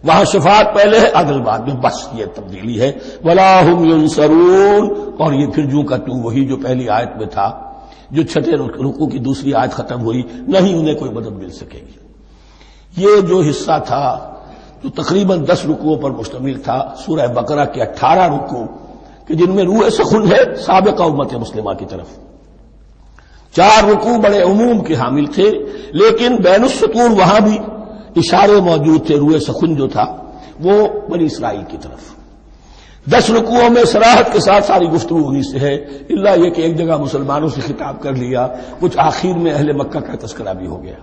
وہاں شفاعت پہلے ہے عدل بعد میں، بس یہ تبدیلی ہے۔ ولا هم ينصرون، اور یہ پھر جو کا تو وہی جو پہلی آیت میں تھا، جو 6 رکوع کی دوسری آیت ختم ہوئی، نہیں انہیں کوئی مدد مل سکے گی۔ یہ جو حصہ تھا جو تقریباً 10 رکوعوں پر مشتمل تھا، سورہ بقرہ کے 18 رکوع کہ جن میں روح سخن ہے سابقہ امت مسلمہ کی طرف، 4 رکوع بڑے عموم کے حامل تھے، لیکن بین السطور وہاں بھی اشارے موجود تھے، روح سخن جو تھا وہ بنی اسرائیل کی طرف۔ 10 رکوعوں میں صراحت کے ساتھ ساری گفتگو انہی سے ہے، الا یہ کہ ایک جگہ مسلمانوں سے خطاب کر لیا، کچھ آخر میں اہل مکہ کا تذکرہ بھی ہو گیا۔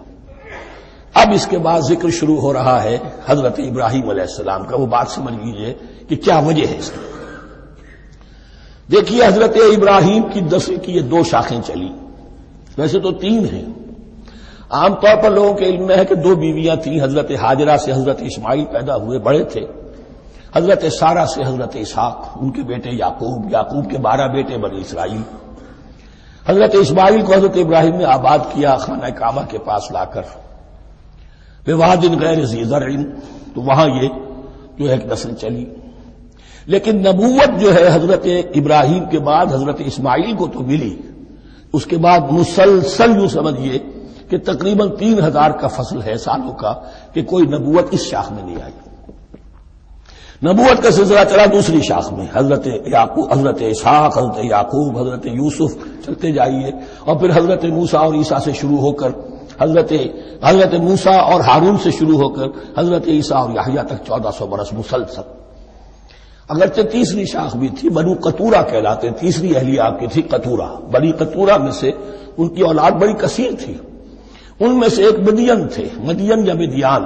اب اس کے بعد ذکر شروع ہو رہا ہے حضرت ابراہیم علیہ السلام کا۔ وہ بات سمجھ لیجئے کہ کیا وجہ ہے اس کی۔ دیکھیے حضرت ابراہیم کی نسل کی یہ 2 شاخیں چلی، ویسے تو 3 ہیں، عام طور پر لوگوں کے علم میں ہے کہ 2 بیویاں تھیں، حضرت ہاجرہ سے حضرت اسماعیل پیدا ہوئے، بڑے تھے، حضرت سارہ سے حضرت اسحاق، ان کے بیٹے یعقوب، یعقوب کے 12 بیٹے بنی اسرائیل۔ حضرت اسماعیل کو حضرت ابراہیم نے آباد کیا خانہ کعبہ کے پاس لا کر، بواد غیر ذی زرع، تو وہاں یہ جو ایک نسل چلی۔ لیکن نبوت جو ہے حضرت ابراہیم کے بعد حضرت اسماعیل کو تو ملی، اس کے بعد مسلسل یوں سمجھیے کہ تقریباً 3000 کا فصل ہے سالوں کا کہ کوئی نبوت اس شاخ میں نہیں آئی۔ نبوت کا سلسلہ چلا دوسری شاخ میں، حضرت یعقوب، حضرت اسحاق، حضرت یعقوب، حضرت یوسف، چلتے جائیے، اور پھر حضرت موسیٰ اور عیسیٰ سے شروع ہو کر حضرت موسیٰ اور ہارون سے شروع ہو کر حضرت عیسیٰ اور یحییٰ تک 1400 برس مسلسل۔ اگرچہ تیسری شاخ بھی تھی، بنو قطورہ کہلاتے، تیسری اہلیہ آپ کی تھی قطورہ، بنی قطورہ میں سے ان کی اولاد بڑی کثیر تھی، ان میں سے ایک مدین تھے، مدین یا مدیان،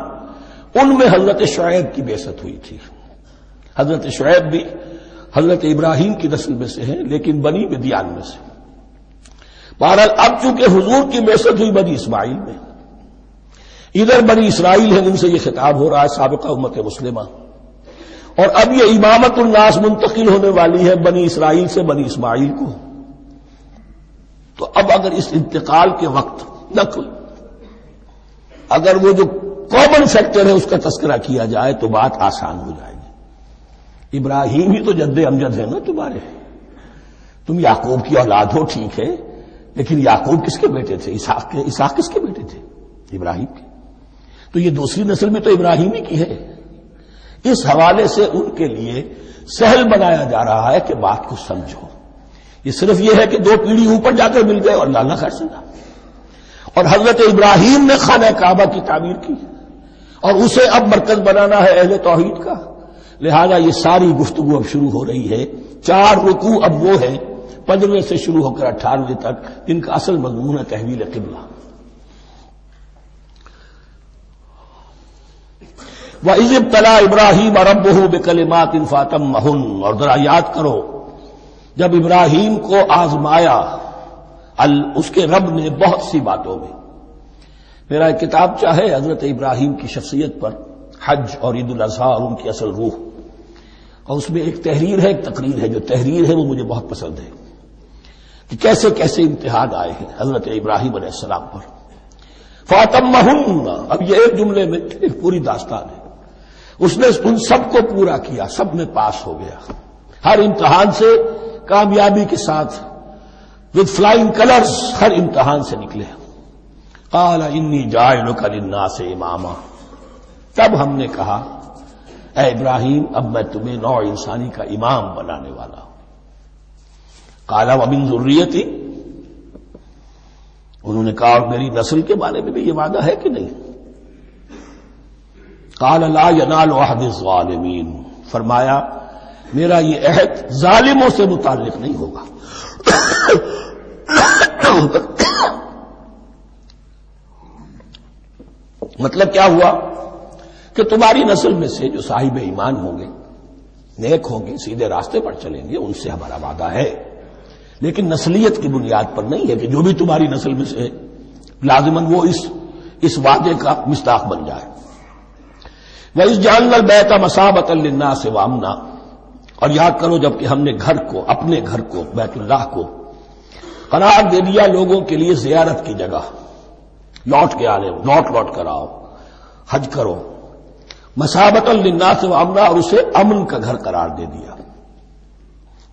ان میں حضرت شعیب کی بعثت ہوئی تھی۔ حضرت شعیب بھی حضرت ابراہیم کی نسل میں سے ہیں، لیکن بنی مدیان میں سے۔ بہرحال اب چونکہ حضور کی بعثت ہوئی بنی اسماعیل میں، ادھر بنی اسرائیل ہے، ان سے یہ خطاب ہو رہا ہے سابقہ امت مسلمہ، اور اب یہ امامت الناس منتقل ہونے والی ہے بنی اسرائیل سے بنی اسماعیل کو۔ تو اب اگر اس انتقال کے وقت نقل، اگر وہ جو کامن فیکٹر ہے اس کا تذکرہ کیا جائے تو بات آسان ہو جائے گی۔ ابراہیم ہی تو جد امجد ہے نا تمہارے، تم یعقوب کی اولاد ہو ٹھیک ہے، لیکن یعقوب کس کے بیٹے تھے؟ اسحاق کس کے بیٹے تھے؟ ابراہیم کے۔ تو یہ دوسری نسل میں تو ابراہیم ہی کی ہے۔ اس حوالے سے ان کے لیے سہل بنایا جا رہا ہے کہ بات کو سمجھو، یہ صرف یہ ہے کہ 2 پیڑھی اوپر جا کر مل گئے اور اللہ خیر سنا۔ اور حضرت ابراہیم نے خانہ کعبہ کی تعمیر کی اور اسے اب مرکز بنانا ہے اہل توحید کا، لہذا یہ ساری گفتگو اب شروع ہو رہی ہے۔ 4 رکوع اب وہ ہے 15 سے شروع ہو کر 18 تک، جن کا اصل مضمون ہے تحویل قبلہ۔ وَإِذِ ابْتَلَىٰ إِبْرَاهِيمَ رَبُّهُ بِكَلِمَاتٍ فَأَتَمَّهُنَّ، اور ذرا یاد کرو جب ابراہیم کو آزمایا اس کے رب نے بہت سی باتوں میں. میرا ایک کتاب چاہے حضرت ابراہیم کی شخصیت پر، حج اور عید الاضحیٰ اور ان کی اصل روح، اور اس میں ایک تحریر ہے، ایک تقریر ہے. جو تحریر ہے وہ مجھے بہت پسند ہے کہ کیسے کیسے امتحان آئے ہیں حضرت ابراہیم علیہ السلام پر. فَأَتَمَّهُنَّ، اب یہ ایک جملے میں ایک پوری داستان ہے. اس نے ان سب کو پورا کیا، سب میں پاس ہو گیا، ہر امتحان سے کامیابی کے ساتھ with flying colors ہر امتحان سے نکلے. قال انی جاعلک للناس اماما، تب ہم نے کہا اے ابراہیم اب میں تمہیں نوع انسانی کا امام بنانے والا ہوں. قال ومن ذریتی، انہوں نے کہا اور میری نسل کے بارے میں بھی یہ وعدہ ہے کہ نہیں؟ قال لا ینال عہد الظالمین، فرمایا میرا یہ عہد ظالموں سے متعلق نہیں ہوگا. مطلب کیا ہوا کہ تمہاری نسل میں سے جو صاحب ایمان ہوں گے، نیک ہوں گے، سیدھے راستے پر چلیں گے، ان سے ہمارا وعدہ ہے، لیکن نسلیت کی بنیاد پر نہیں ہے کہ جو بھی تمہاری نسل میں سے لازماً وہ اس وعدے کا مصداق بن جائے. وَإِذْ جَعَلْنَا الْبَيْتَ مَثَابَةً لِلنَّاسِ وَأَمْنًا، اور یاد کرو جب کہ ہم نے گھر کو، اپنے گھر کو، بیت اللہ کو قرار دے دیا لوگوں کے لیے زیارت کی جگہ، لوٹ کے آنے، لوٹ کر آؤ، حج کرو. مثابۃ للناس وامنا، اور اسے امن کا گھر قرار دے دیا.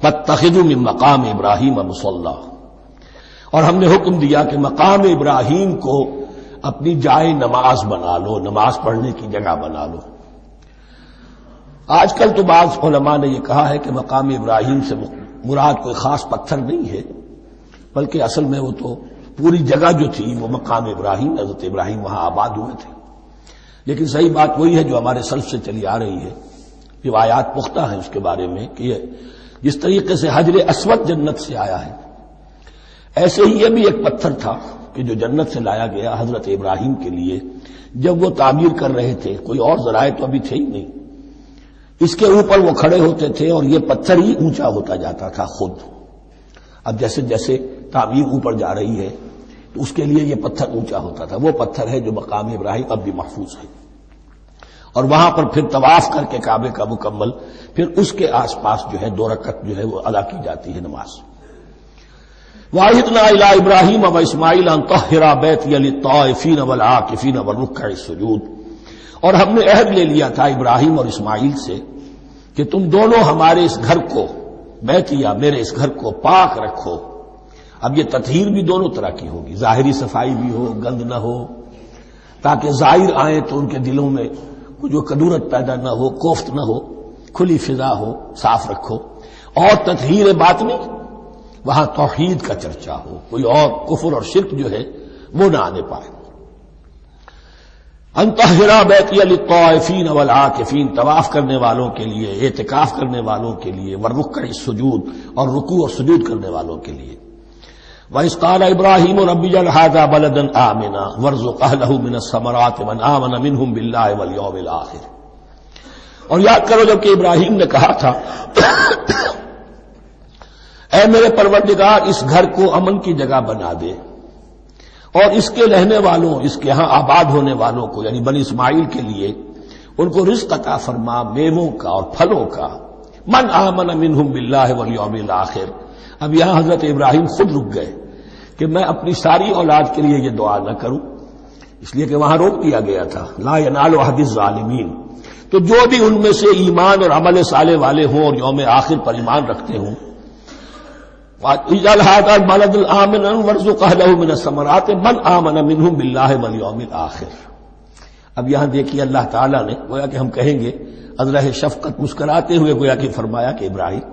فاتخذوا من مقام ابراہیم مصلی، اور ہم نے حکم دیا کہ مقام ابراہیم کو اپنی جائے نماز بنا لو، نماز پڑھنے کی جگہ بنا لو. آج کل تو بعض علماء نے یہ کہا ہے کہ مقام ابراہیم سے مراد کوئی خاص پتھر نہیں ہے، بلکہ اصل میں وہ تو پوری جگہ جو تھی وہ مقام ابراہیم، حضرت ابراہیم وہاں آباد ہوئے تھے. لیکن صحیح بات وہی ہے جو ہمارے سلف سے چلی آ رہی ہے، روایات پختہ ہیں اس کے بارے میں کہ جس طریقے سے حجر اسود جنت سے آیا ہے، ایسے ہی یہ بھی ایک پتھر تھا کہ جو جنت سے لایا گیا حضرت ابراہیم کے لیے جب وہ تعمیر کر رہے تھے. کوئی اور ذرائع تو ابھی تھے ہی نہیں، اس کے اوپر وہ کھڑے ہوتے تھے اور یہ پتھر ہی اونچا ہوتا جاتا تھا خود. اب جیسے جیسے تعمیر اوپر جا رہی ہے تو اس کے لیے یہ پتھر اونچا ہوتا تھا. وہ پتھر ہے جو مقام ابراہیم اب بھی محفوظ ہے، اور وہاں پر پھر طواف کر کے کعبے کا مکمل، پھر اس کے آس پاس جو ہے 2 رکعت جو ہے وہ ادا کی جاتی ہے نماز. وَعَهِدْنَا إِلَىٰ إِبْرَاهِيمَ وَإِسْمَاعِيلَ أَن طَهِّرَا بَيْتِيَ لِلطَّائِفِينَ وَالْعَاكِفِينَ وَالرُّكَّعِ السُّجُودِ، اور ہم نے عہد لے لیا تھا ابراہیم اور اسماعیل سے کہ تم دونوں ہمارے اس گھر کو، بیتیا میرے اس گھر کو پاک رکھو. اب یہ تطہیر بھی دونوں طرح کی ہوگی، ظاہری صفائی بھی ہو، گند نہ ہو، تاکہ ظاہر آئیں تو ان کے دلوں میں جو کدورت پیدا نہ ہو، کوفت نہ ہو، کھلی فضا ہو، صاف رکھو. اور تطہیر باطنی، وہاں توحید کا چرچا ہو، کوئی اور کفر اور شرک جو ہے وہ نہ آنے پائے. ان طہرا بیتی للطائفین والعاکفین، طواف کرنے والوں کے لیے، اعتکاف کرنے والوں کے لیے، والرکع السجود، اور رکوع اور سجود کرنے والوں کے لیے. وَإِذْ قَالَ إِبْرَاهِيمُ رَبِّ اجْعَلْ هَٰذَا بَلَدًا آمِنًا وَارْزُقْ أَهْلَهُ مِنَ الثَّمَرَاتِ مَنْ آمَنَ مِنْهُمْ بِاللَّهِ وَالْيَوْمِ الْآخِرِ. اور یاد کرو جب کہ ابراہیم نے کہا تھا اے میرے پروردگار اس گھر کو امن کی جگہ بنا دے، اور اس کے رہنے والوں، اس کے ہاں آباد ہونے والوں کو یعنی بنی اسماعیل کے لیے ان کو رزق عطا فرما، میووں کا اور پھلوں کا. من آمن منہم باللہ والیوم الآخر. اب یہاں حضرت ابراہیم خود رک گئے کہ میں اپنی ساری اولاد کے لیے یہ دعا نہ کروں، اس لیے کہ وہاں روک دیا گیا تھا لا ینال عہد الظالمین. تو جو بھی ان میں سے ایمان اور عمل صالح والے ہوں اور یوم آخر پر ایمان رکھتے ہوں، اجعل هذا البلد آمنا وارزق اهله من الثمرات من آمن منهم بالله واليوم الآخر. اب یہاں دیکھیے اللہ تعالیٰ نے گویا کہ ہم کہیں گے ازرہ شفقت مسکراتے ہوئے گویا کہ فرمایا کہ ابراہیم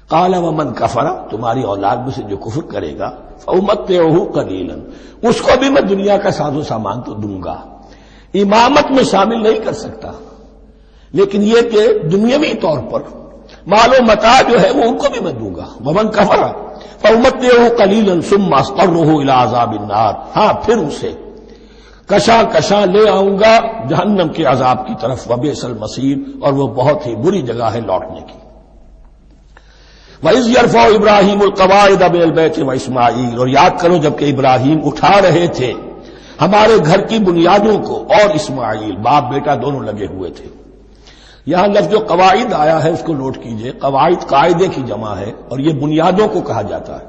قال ومن کفر، تمہاری اولاد میں سے جو کفر کرے گا فأمتعه قلیلا، اس کو بھی میں دنیا کا ساز و سامان تو دوں گا، امامت میں شامل نہیں کر سکتا، لیکن یہ کہ دنیاوی طور پر مال و متاع جو ہے وہ ان کو بھی میں دوں گا. ومن کفر فأمتعه قلیلا ثم اضطره الى عذاب النار، ہاں پھر اسے کشاں کشاں لے آؤں گا جہنم کے عذاب کی طرف، وبئس المصیر، اور وہ بہت ہی بری جگہ ہے لوٹنے کی۔ وَإِذْ يَرْفَعُ إِبْرَاهِيمُ الْقَوَاعِدَ مِنَ الْبَيْتِ وَإِسْمَاعِيلُ، اور یاد کرو جب کہ ابراہیم اٹھا رہے تھے ہمارے گھر کی بنیادوں کو، اور اسماعیل، باپ بیٹا دونوں لگے ہوئے تھے۔ یہاں لفظ جو قواعد آیا ہے اس کو نوٹ کیجئے، قواعد قاعدے کی جمع ہے اور یہ بنیادوں کو کہا جاتا ہے،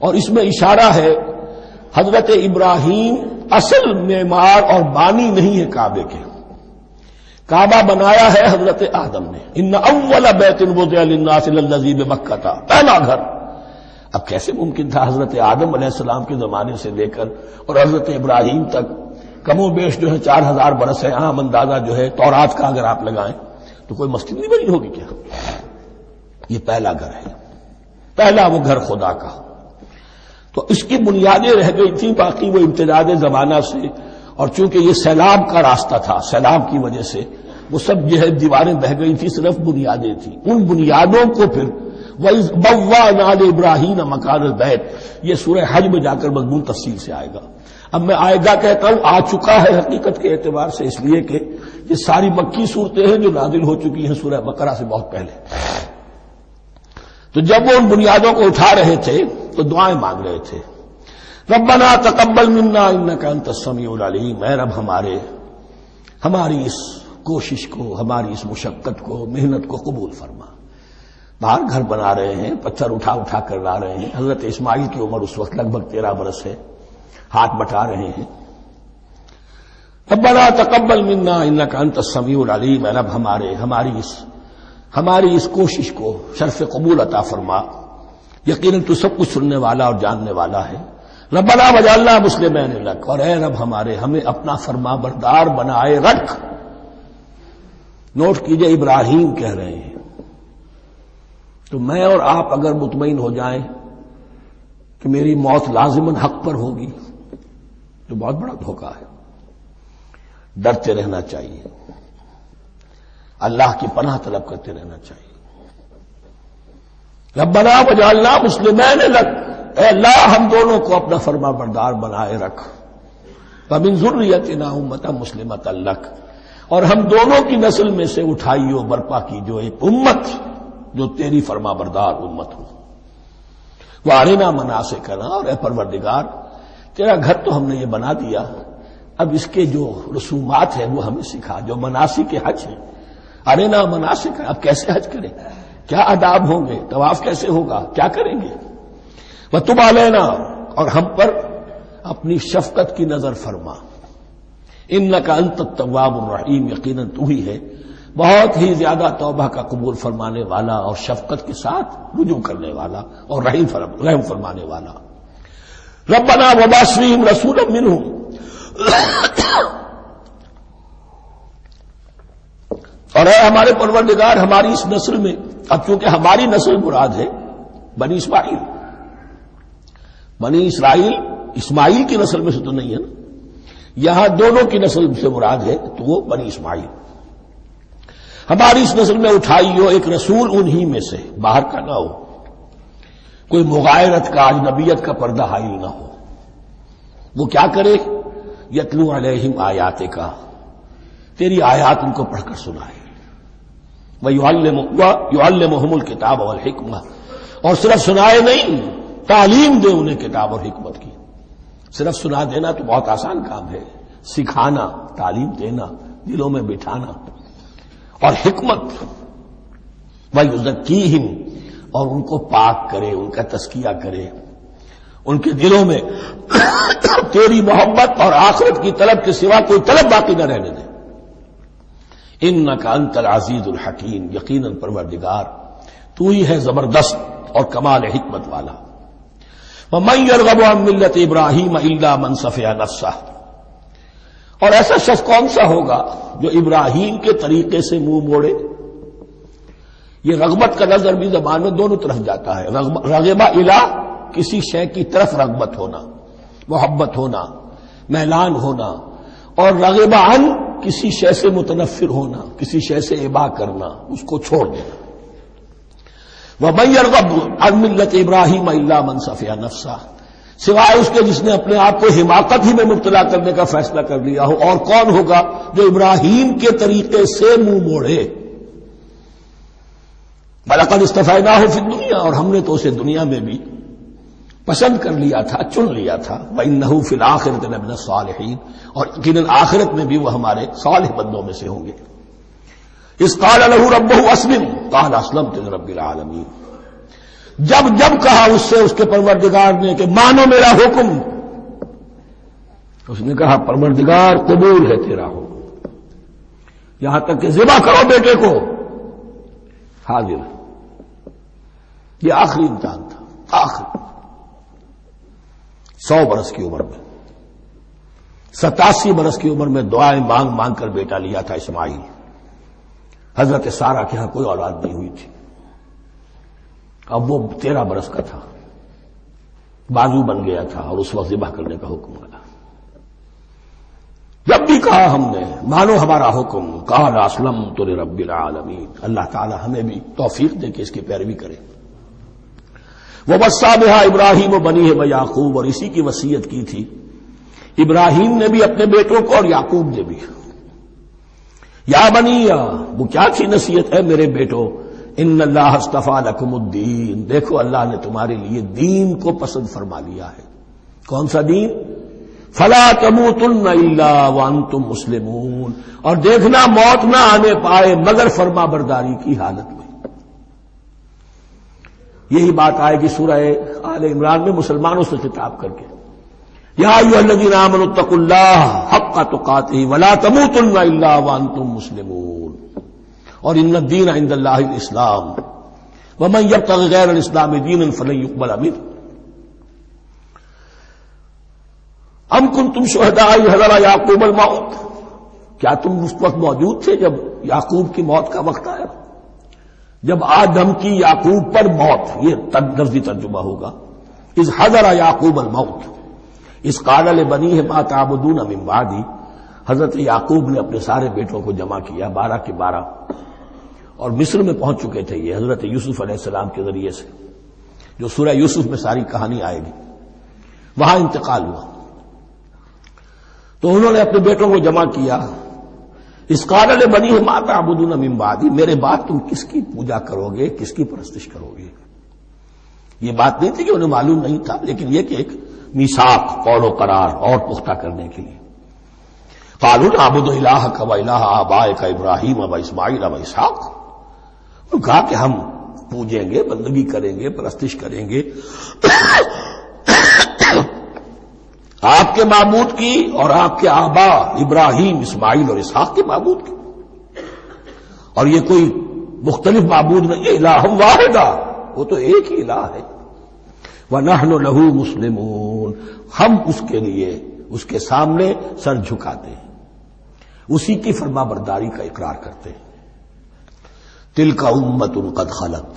اور اس میں اشارہ ہے حضرت ابراہیم اصل معمار اور بانی نہیں ہے کعبے کے، کعبہ بنایا ہے حضرت آدم نے۔ ان اول بیت وضع للناس للذی بمکہ، پہلا گھر۔ اب کیسے ممکن تھا حضرت آدم علیہ السلام کے زمانے سے لے کر اور حضرت ابراہیم تک کم و بیش جو ہے 4000 برس ہے، عام اندازہ جو ہے تورات کا اگر آپ لگائیں تو کوئی مسجد نہیں بنی ہوگی کیا؟ یہ پہلا گھر ہے، پہلا وہ گھر خدا کا۔ تو اس کی بنیادیں رہ گئی تھیں، باقی وہ امتداد زمانہ سے، اور چونکہ یہ سیلاب کا راستہ تھا، سیلاب کی وجہ سے وہ سب جو ہے دیواریں بہہ گئی تھی، صرف بنیادیں تھیں۔ ان بنیادوں کو پھر وَإِذْ بَوَّأْنَا لِإِبْرَاهِيمَ مَكَانَ الْبَيْتِ، یہ سورہ حج میں جا کر مضمون تفصیل سے آئے گا۔ اب میں آئے گا کہتا ہوں، آ چکا ہے حقیقت کے اعتبار سے، اس لیے کہ یہ ساری مکی صورتیں ہیں جو نازل ہو چکی ہیں سورہ بقرہ سے بہت پہلے۔ تو جب وہ ان بنیادوں کو اٹھا رہے تھے تو دعائیں مانگ رہے تھے، ربنا تقبل منا انک انت السمیع العلیم، اے رب ہماری اس کوشش کو، ہماری اس مشقت کو، محنت کو قبول فرما۔ باہر گھر بنا رہے ہیں، پتھر اٹھا اٹھا کر لا رہے ہیں، حضرت اسماعیل کی عمر اس وقت لگ بھگ 13 برس ہے، ہاتھ بٹا رہے ہیں۔ ربنا تقبل منا انک انت السمیع العلیم، اے رب ہماری اس کوشش کو شرف قبول عطا فرما، یقیناً تو سب کچھ سننے والا اور جاننے والا ہے۔ ربنا وجعلنا مسلمین لک، اور اے رب ہمیں اپنا فرما بردار بنائے رکھ۔ نوٹ کیجئے ابراہیم کہہ رہے ہیں، تو میں اور آپ اگر مطمئن ہو جائیں کہ میری موت لازماً حق پر ہوگی تو بہت بڑا دھوکہ ہے۔ ڈرتے رہنا چاہیے، اللہ کی پناہ طلب کرتے رہنا چاہیے۔ ربنا وجعلنا مسلمین لک، اے اللہ ہم دونوں کو اپنا فرما بردار بنائے رکھ، ومن ذریتنا امۃ مسلمۃ لک، اور ہم دونوں کی نسل میں سے اٹھائیو برپا کی جو ایک امت جو تیری فرما بردار امت ہو۔ وارنا مناسکنا، اور اے پروردگار تیرا گھر تو ہم نے یہ بنا دیا، اب اس کے جو رسومات ہیں وہ ہمیں سکھا، جو مناسک حج ہیں۔ ارنا مناسک، اب کیسے حج کریں، کیا آداب ہوں گے، طواف کیسے ہوگا، کیا کریں گے۔ وتب علینا، اور ہم پر اپنی شفقت کی نظر فرما، انک انت التواب الرحیم، یقیناً تو ہی ہے بہت ہی زیادہ توبہ کا قبول فرمانے والا اور شفقت کے ساتھ رجوع کرنے والا اور رحم فرمانے والا۔ ربنا وابعث فیہم رسولا منہم، اور اے ہمارے پروردگار ہماری اس نسل میں، اب چونکہ ہماری نسل مراد ہے بنی اسرائیل اسماعیل کی نسل میں سے تو نہیں ہے نا، یہاں دونوں کی نسل سے مراد ہے تو وہ بنی اسماعیل۔ ہماری اس نسل میں اٹھائی ہو ایک رسول انہی میں سے، باہر کا نہ ہو، کوئی مغایرت کا، اجنبیت کا پردہ حائل نہ ہو۔ وہ کیا کرے، یتلو علیہم آیاتک، تیری آیات ان کو پڑھ کر سنائے، وَيُعَلِّمُهُمُ الْكِتَابَ وَالْحِكْمَةَ، اور صرف سنائے نہیں، تعلیم دے انہیں کتاب اور حکمت کی۔ صرف سنا دینا تو بہت آسان کام ہے، سکھانا، تعلیم دینا، دلوں میں بٹھانا، اور حکمت، وَيُزَكِّيهِمْ، اور ان کو پاک کرے، ان کا تزکیہ کرے، ان کے دلوں میں تیری محبت اور آخرت کی طلب کے سوا کوئی طلب باقی نہ رہنے دے۔ انک انت العزیز الحکیم، یقیناً پروردگار تو ہی ہے زبردست اور کمال حکمت والا۔ وَمَن يَرْغَبُ عَن مِّلَّةِ إِبْرَاهِيمَ إِلَّا مَن سَفِهَ نَفْسَهُ، اور ایسا شخص کون سا ہوگا جو ابراہیم کے طریقے سے منہ موڑے۔ یہ رغبت کا لفظ عربی زبان میں دونوں طرف جاتا ہے، رغبہ الی، کسی شے کی طرف رغبت ہونا، محبت ہونا، میلان ہونا، اور رغبہ عن، کسی شے سے متنفر ہونا، کسی شے سے ابا کرنا، اس کو چھوڑ دینا۔ وَمَن يَرْغَبُ عَن مِّلَّةِ إِبْرَاهِيمَ إِلَّا مَن سَفِهَ نَفْسَهُ، سوائے اس کے جس نے اپنے آپ کو حماقت ہی میں مبتلا کرنے کا فیصلہ کر لیا ہو. اور کون ہوگا جو ابراہیم کے طریقے سے منہ موڑے؟ وَلَقَدِ اسْتَفَيْنَاهُ فِي الدُّنْيَا، اور ہم نے تو اسے دنیا میں بھی پسند کر لیا تھا، چن لیا تھا. وَإِنَّهُ فِي الْآخِرَةِ لَمِنَ الصَّالِحِينَ، اور یقیناً آخرت میں بھی وہ ہمارے صالح بندوں میں سے ہوں گے. اذ قال له ربه اسلم قال اسلمت لرب العالمین، جب جب کہا اس سے اس کے پروردگار نے کہ مانو میرا حکم، اس نے کہا پروردگار قبول ہے تیرا حکم، یہاں تک کہ ذبح کرو بیٹے کو، حاضر. یہ آخری امتحان تھا، آخری 100 برس کی عمر میں، 87 برس کی عمر میں دعائیں مانگ مانگ کر بیٹا لیا تھا اسماعیل. حضرت سارہ کے ہاں کوئی اولاد نہیں ہوئی تھی. اب وہ 13 برس کا تھا، بازو بن گیا تھا، اور اس وقت ذبح کرنے کا حکم ملا. جب بھی کہا ہم نے مانو ہمارا حکم، قال اسلمت لرب العالمین. اللہ تعالی ہمیں بھی توفیق دے کہ اس کی پیروی کریں. ووصى بها ابراہیم وبنیہ ویعقوب، اور اسی کی وصیت کی تھی ابراہیم نے بھی اپنے بیٹوں کو اور یعقوب نے بھی. یا بنیہ، وہ کیا تھی نصیحت ہے میرے بیٹو، ان اللہ اصطفیٰ لکم الدین، دیکھو اللہ نے تمہارے لیے دین کو پسند فرما لیا ہے. کون سا دین؟ فلا تموتن الا وانتم مسلمون، اور دیکھنا موت نہ آنے پائے مگر فرما برداری کی حالت میں. یہی بات آئے گی سورہ آل عمران میں مسلمانوں سے خطاب کر کے، یا ایھا الذین آمنوا اتقوا اللہ حق تقاتہ ولا تموتن الا وانتم مسلمون، اور ان الدین عند اللہ الاسلام ومن یبتغ غیر الاسلام دینا فلن یقبل منہ. ام کنتم شہداء اذ حضر یعقوب الموت، کیا تم اس وقت موجود تھے جب یعقوب کی موت کا وقت آیا؟ جب آدم کی یعقوب پر موت، یہ لفظی ترجمہ ہوگا. اذ حضر یعقوب الموت اذ قال لبنیہ ما تعبدون من بعدی، حضرت یعقوب نے اپنے سارے بیٹوں کو جمع کیا، 12 کے 12، اور مصر میں پہنچ چکے تھے یہ حضرت یوسف علیہ السلام کے ذریعے سے، جو سورہ یوسف میں ساری کہانی آئے گی. وہاں انتقال ہوا تو انہوں نے اپنے بیٹوں کو جمع کیا. اس قال لبنیہ ما تعبدون من بعدی، میرے بعد تم کس کی پوجا کرو گے، کس کی پرستش کرو گے. یہ بات نہیں تھی کہ انہیں معلوم نہیں تھا، لیکن یہ کہ ایک میثاق، قول و قرار اور پختہ کرنے کے لیے. قالوا نعبد الہک و الہ آبائک ابراہیم و اسماعیل و اسحاق، کہا کہ ہم پوجیں گے، بندگی کریں گے، پرستش کریں گے آپ کے معبود کی اور آپ کے آبا ابراہیم، اسماعیل اور اسحاق کے معبود کی. اور یہ کوئی مختلف معبود نہیں ہے، الہ واحد، وہ تو ایک ہی الہ ہے. وَنَحْنُ لَهُ مُسْلِمُونَ، ہم اس کے لیے اس کے سامنے سر جھکاتے ہیں، اسی کی فرما برداری کا اقرار کرتے ہیں. تِلْكَ أُمَّةٌ قَدْ خَلَتْ،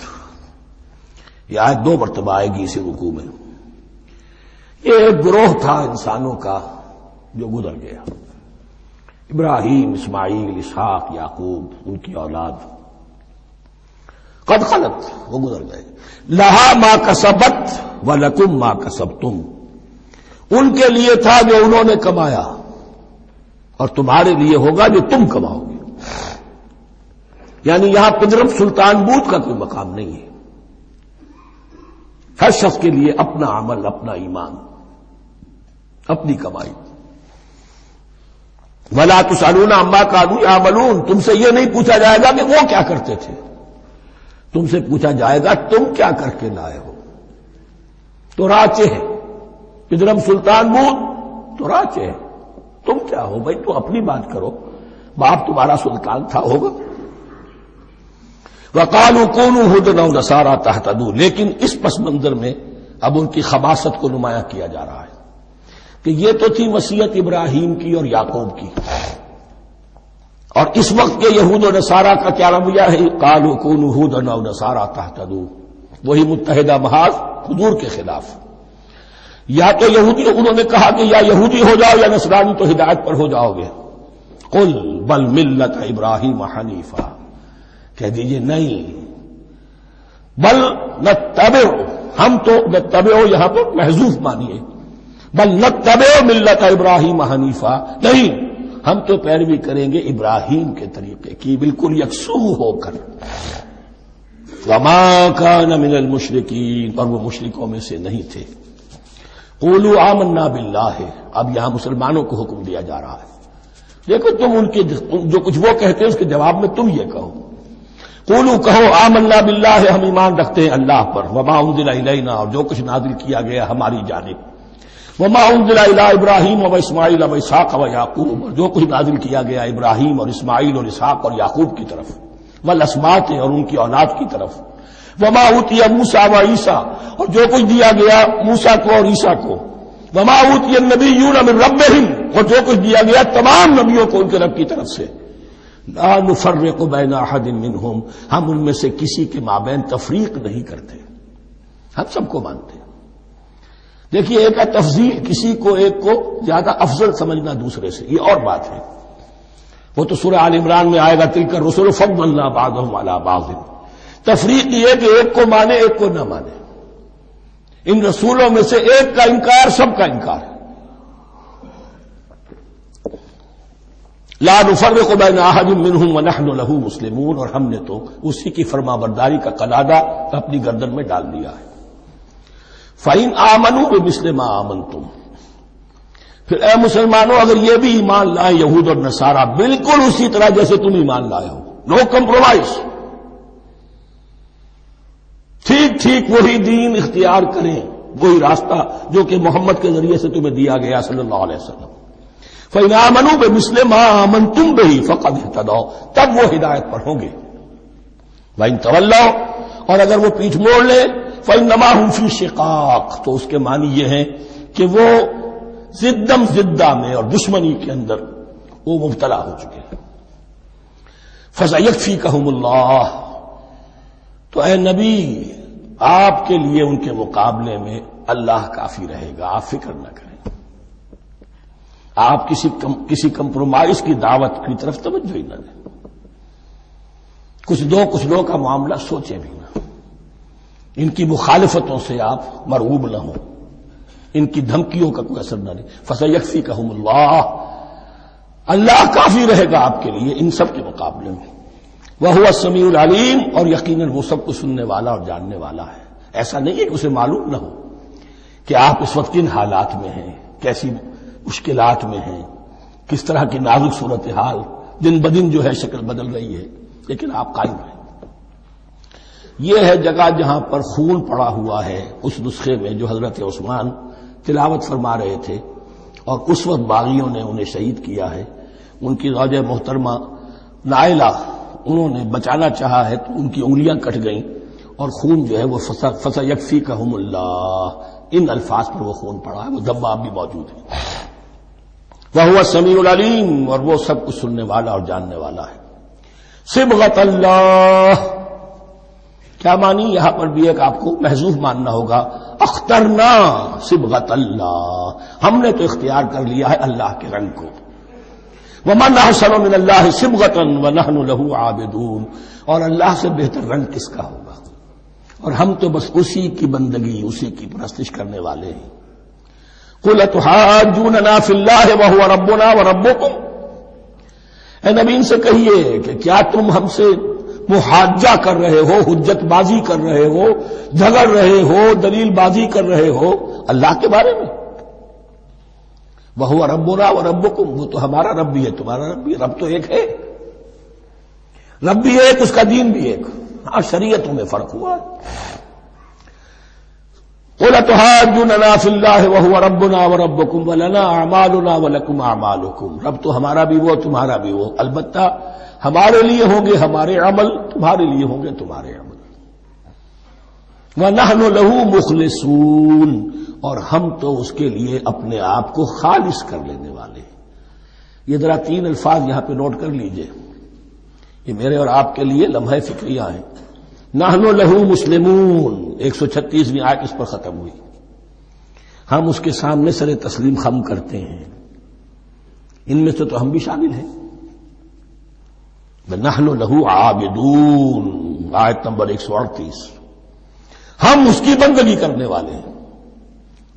یہ آیت 2 مرتبہ آئے گی اسی رکوع میں. یہ ایک گروہ تھا انسانوں کا جو گزر گیا، ابراہیم، اسماعیل، اسحاق، یعقوب، ان کی اولاد. قد خلت، وہ گزر گئے. لہا ما کسبت ولکم ما کسبتم، ان کے لیے تھا جو انہوں نے کمایا، اور تمہارے لیے ہوگا جو تم کماؤ گے. یعنی یہاں پدرم سلطان بود کا کوئی مقام نہیں ہے. ہر شخص کے لیے اپنا عمل، اپنا ایمان، اپنی کمائی. وَلَا تُسْأَلُونَ عَمَّا كَانُوا يَعْمَلُونَ، تم سے یہ نہیں پوچھا جائے گا کہ وہ کیا کرتے تھے، تم سے پوچھا جائے گا تم کیا کر کے لائے ہو. تو راچے ہے پدرم سلطان بود، تو راچے ہے. تم کیا ہو بھائی، تو اپنی بات کرو، باپ تمہارا سلطان تھا ہوگا. وَقَالُوا كُونُوا هُودًا أَوْ نَصَارَىٰ تَهْتَدُوا، لیکن اس پس منظر میں اب ان کی خباثت کو نمایاں کیا جا رہا ہے کہ یہ تو تھی وصیت ابراہیم کی اور یعقوب کی، اور اس وقت کے یہود و نصارہ کا کیا رویہ ہے. قَالُوا كُونُوا هُودًا أَوْ نَصَارَىٰ تَهْتَدُوا، وہی متحدہ محاذ حضور کے خلاف. یا تو یہودی، انہوں نے کہا کہ یا یہودی ہو جاؤ یا نصرانی تو ہدایت پر ہو جاؤ گے. قُلْ بَلْ مِلَّةَ إِبْرَاهِيمَ حَنِيفًا، کہہ دیجئے نہیں، بل نتبع، ہم تو نتبع یہاں پر محذوف مانیے، بل نتبع ملت ابراہیم حنیفا، نہیں ہم تو پیروی کریں گے ابراہیم کے طریقے کی بالکل یکسو ہو کر. وما کان من المشرکین، اور وہ مشرکوں میں سے نہیں تھے. قولوا آمنا باللہ، اب یہاں مسلمانوں کو حکم دیا جا رہا ہے. دیکھو تم ان کے جو کچھ وہ کہتے ہیں اس کے جواب میں تم یہ کہو، قولوا کہو آمنا باللہ، ہم ایمان رکھتے ہیں اللہ پر، وما انزل الینا، اور جو کچھ نازل کیا گیا ہماری جانب، وما انزل الی ابراہیم و اسماعیل و اسحاق و یعقوب، اور جو کچھ نازل کیا گیا ابراہیم اور اسماعیل اور اسحاق اور یعقوب کی طرف، والاسباط، اور ان کی اولاد کی طرف، وما اوتی موسیٰ و عیسیٰ، اور جو کچھ دیا گیا موسیٰ کو اور عیسیٰ کو، وما اوتی النبیون من ربہم، اور جو کچھ دیا گیا تمام نبیوں کو ان کے رب کی طرف سے. لا نفرق بین احد منہم، ہم ان میں سے کسی کے مابین تفریق نہیں کرتے، ہم سب کو مانتے ہیں. دیکھیے ایک ہے تفضیل، کسی کو ایک کو زیادہ افضل سمجھنا دوسرے سے، یہ اور بات ہے. وہ تو سورہ آل عمران میں آئے گا تلک الرسل فضلنا بعضهم علی بعض. تفریق یہ کہ ایک کو مانے ایک کو نہ مانے. ان رسولوں میں سے ایک کا انکار سب کا انکار ہے. لا نفرق بین احد منہم ونحن له مسلمون، اور ہم نے تو اسی کی فرما برداری کا قلادہ اپنی گردن میں ڈال دیا ہے. فَإِنْ آمَنُوا بِمِثْلِ مَا آمَنْتُمْ، پھر اے مسلمانوں اگر یہ بھی ایمان لائے یہود اور نصارہ بالکل اسی طرح جیسے تم ایمان لائے ہو، نو کمپرومائز، ٹھیک ٹھیک وہی دین اختیار کریں، وہی راستہ جو کہ محمد کے ذریعے سے تمہیں دیا گیا صلی اللہ علیہ وسلم. فَإِنْ آمَنُوا بِمِثْلِ مَا آمَنْتُمْ بِهِ فَقَدْ اهْتَدَوْا، تب وہ ہدایت پر ہوں گے. وَإِنْ تَوَلَّوْا، اور اگر وہ پیٹھ موڑ لے، فَإِنَّمَا هُمْ فِي شِقَاقٍ، تو اس کے معنی یہ ہے کہ وہ زدم زدہ میں اور دشمنی کے اندر وہ مبتلا ہو چکے ہیں. فَسَيَكْفِيكَهُمُ اللَّهُ، تو اے نبی آپ کے لیے ان کے مقابلے میں اللہ کافی رہے گا، آپ فکر نہ کریں. آپ کسی کمپرومائز کی دعوت کی طرف توجہ ہی نہ دیں. کچھ دو کا معاملہ سوچیں بھی نہ، ان کی مخالفتوں سے آپ مرعوب نہ ہوں، ان کی دھمکیوں کا کوئی اثر نہ دے. فَسَيَكْفِيكَهُمُ اللَّهُ، اللہ کافی رہے گا آپ کے لیے ان سب کے مقابلے میں. وَهُوَ السَّمِيعُ الْعَلِيمُ، اور یقیناً وہ سب کو سننے والا اور جاننے والا ہے. ایسا نہیں ہے کہ اسے معلوم نہ ہو کہ آپ اس وقت کن حالات میں ہیں، کیسی مشکلات میں ہیں، کس طرح کی نازک صورتحال دن بدن جو ہے شکل بدل رہی ہے، لیکن آپ قائم رہیں. یہ ہے جگہ جہاں پر خون پڑا ہوا ہے اس نسخے میں جو حضرت عثمان تلاوت فرما رہے تھے، اور اس وقت باغیوں نے انہیں شہید کیا ہے. ان کی زوجہ محترمہ نائلہ، انہوں نے بچانا چاہا ہے تو ان کی انگلیاں کٹ گئیں، اور خون جو ہے وہ فَسَيَكْفِيكَهُمُ اللَّهُ، ان الفاظ پر وہ خون پڑا ہے. وہ دباب بھی موجود ہے. وَهُوَ السَّمِيعُ الْعَلِيمُ، اور وہ سب کچھ سننے والا اور جاننے والا ہے. صبغۃ اللہ، کیا مانی یہاں پر بھی ایک آپ کو محذوف ماننا ہوگا. اخترنا صبغۃ اللہ، ہم نے تو اختیار کر لیا ہے اللہ کے رنگ کو. وَمَنْ أَحْسَنُ مِنَ اللَّهِ صِبْغَةً وَنَحْنُ لَهُ عَابِدُونَ، اور اللہ سے بہتر رنگ کس کا ہوگا، اور ہم تو بس اسی کی بندگی، اسی کی پرستش کرنے والے ہیں. قُلْ أَتُحَاجُّونَنَا فِي اللَّهِ وَهُوَ رَبُّنَا وَرَبُّكُمْ، اے نبی ان سے کہیے کہ کیا تم ہم سے محاجہ کر رہے ہو، حجت بازی کر رہے ہو، جھگڑ رہے ہو، دلیل بازی کر رہے ہو اللہ کے بارے میں. وَهُوَ رَبُّنَا وَرَبُّكُمْ، وہ تو ہمارا رب بھی ہے تمہارا رب بھی ہے. رب تو ایک ہے، رب بھی ایک، اس کا دین بھی ایک. ہاں شریعتوں میں فرق ہوا ہے. قُلْ أَتُحَاجُّونَنَا فِي اللَّهِ وَهُوَ رَبُّنَا وَرَبُّكُمْ وَلَنَا أَعْمَالُنَا وَلَكُمْ أَعْمَالُكُمْ، رب تو ہمارا بھی وہ تمہارا بھی وہ، البتہ ہمارے لیے ہوں گے ہمارے عمل، تمہارے لیے ہوں گے تمہارے عمل. وَنَحْنُ لَهُ مُخْلِصُونَ، اور ہم تو اس کے لیے اپنے آپ کو خالص کر لینے والے ہیں. یہ ذرا 3 الفاظ یہاں پہ نوٹ کر لیجئے، یہ میرے اور آپ کے لیے لمحہ فکریہ ہیں. نحن لہو مسلمون، 136ویں آیت اس پر ختم ہوئی. ہم اس کے سامنے سر تسلیم خم کرتے ہیں، ان میں سے تو ہم بھی شامل ہیں. نحن لہو عابدون، آیت نمبر 138. ہم اس کی بندگی کرنے والے ہیں،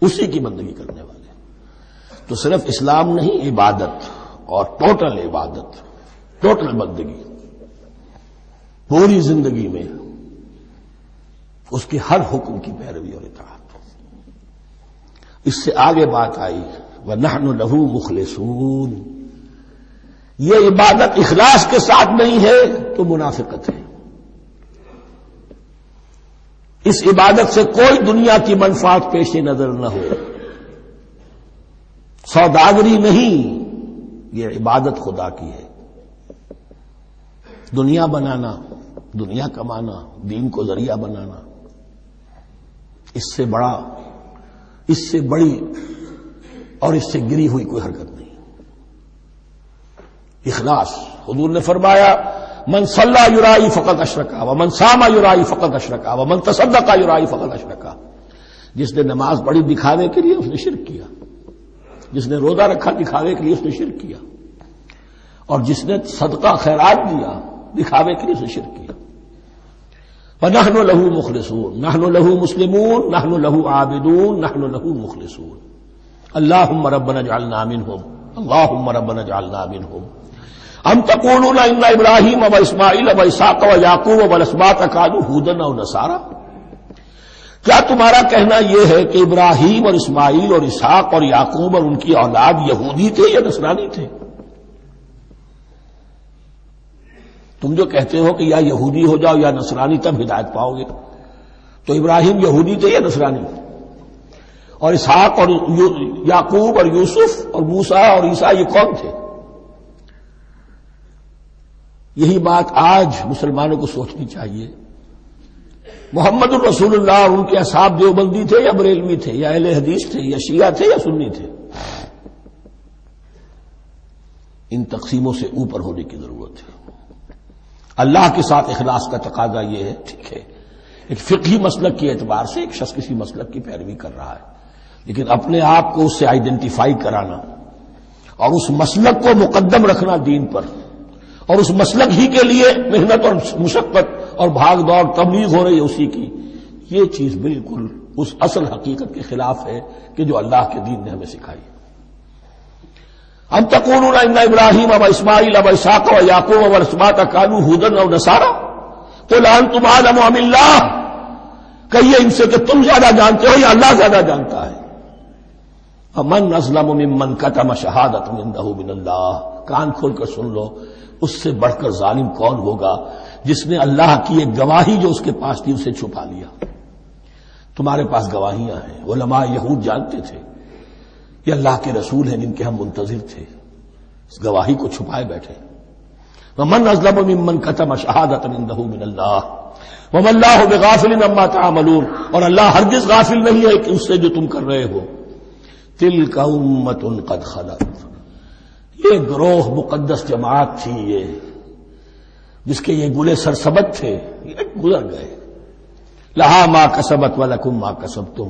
اسی کی بندگی کرنے والے ہیں. تو صرف اسلام نہیں، عبادت اور ٹوٹل عبادت، ٹوٹل بندگی، پوری زندگی میں اس کے ہر حکم کی پیروی اور اطاعت۔ اس سے آگے بات آئی وَنَحْنُ لَهُ مُخْلِصُونَ، یہ عبادت اخلاص کے ساتھ نہیں ہے تو منافقت ہے۔ اس عبادت سے کوئی دنیا کی منفعت پیش نظر نہ ہو، سوداگری نہیں، یہ عبادت خدا کی ہے۔ دنیا بنانا، دنیا کمانا، دین کو ذریعہ بنانا، اس سے بڑی اور اس سے گری ہوئی کوئی حرکت نہیں۔ اخلاص، حضور نے فرمایا من صلی یرائی فقط اشرکا ومن صام یرائی فقط اشرکا ومن تصدق یرائی فقط اشرکا، جس نے نماز پڑھی دکھاوے کے لیے اس نے شرک کیا، جس نے روزہ رکھا دکھاوے کے لیے اس نے شرک کیا، اور جس نے صدقہ خیرات دیا دکھاوے کے لیے اس نے شرک کیا۔ وَنَحْنُ لَهُ مُخْلِصُونَ، نَحْنُ لَهُ مُسْلِمُونَ، نَحْنُ لَهُ عَابِدُونَ، نَحْنُ لَهُ مُخْلِصُونَ۔ اللهم ربنا اجعلنا منهم، اللهم ربنا اجعلنا منهم۔ ام تقولون ان ابراہیم واسماعیل واسحاق ویعقوب والاسباط كانوا هودا او نصارا، کیا تمہارا کہنا یہ ہے کہ ابراہیم اور اسماعیل اور اسحاق اور یعقوب اور ان کی اولاد یہودی تھے یا نصرانی تھے؟ تم جو کہتے ہو کہ یا یہودی ہو جاؤ یا نصرانی تب ہدایت پاؤ گے، تو ابراہیم یہودی تھے یا نصرانی؟ اور اسحاق اور یعقوب اور یوسف اور موسیٰ اور عیسیٰ یہ کون تھے؟ یہی بات آج مسلمانوں کو سوچنی چاہیے۔ محمد الرسول اللہ اور ان کے اصحاب دیوبندی تھے یا بریلوی تھے یا اہل حدیث تھے یا شیعہ تھے یا سنی تھے؟ ان تقسیموں سے اوپر ہونے کی ضرورت ہے۔ اللہ کے ساتھ اخلاص کا تقاضا یہ ہے، ٹھیک ہے ایک فقہی مسلک کے اعتبار سے ایک شخص کسی مسلک کی پیروی کر رہا ہے، لیکن اپنے آپ کو اس سے آئیڈینٹیفائی کرانا اور اس مسلک کو مقدم رکھنا دین پر، اور اس مسلک ہی کے لیے محنت اور مشقت اور بھاگ دوڑ تبلیغ ہو رہی ہے اسی کی، یہ چیز بالکل اس اصل حقیقت کے خلاف ہے کہ جو اللہ کے دین نے ہمیں سکھائی۔ ام تقولون ان ابراہیم واسماعیل واسحاق ویعقوب والاسباط كانوا هودا او نصارا قل انتم اعلم ام اللہ، کہیے ان سے کہ تم زیادہ جانتے ہو یا اللہ زیادہ جانتا ہے۔ فمن اظلم ممن كتم شہادۃ عنده من اللہ، کان کھول کر سن لو، اس سے بڑھ کر ظالم کون ہوگا جس نے اللہ کی ایک گواہی جو اس کے پاس تھی اسے چھپا لیا۔ تمہارے پاس گواہیاں ہیں، علماء یہود جانتے تھے یہ اللہ کے رسول ہیں جن کے ہم منتظر تھے، اس گواہی کو چھپائے بیٹھے۔ ومن اظلم ممن كتم شہادۃ عنده من اللہ وما اللہ بغافل عما تعملون، اور اللہ ہرگز غافل نہیں ہے کہ اس سے جو تم کر رہے ہو۔ تلک امۃ قد خلت، یہ گروہ مقدس جماعت تھی یہ جس کے یہ گلے سرسبد تھے، یہ گزر گئے۔ لہا ما کسبت ولکم ما کسبتم،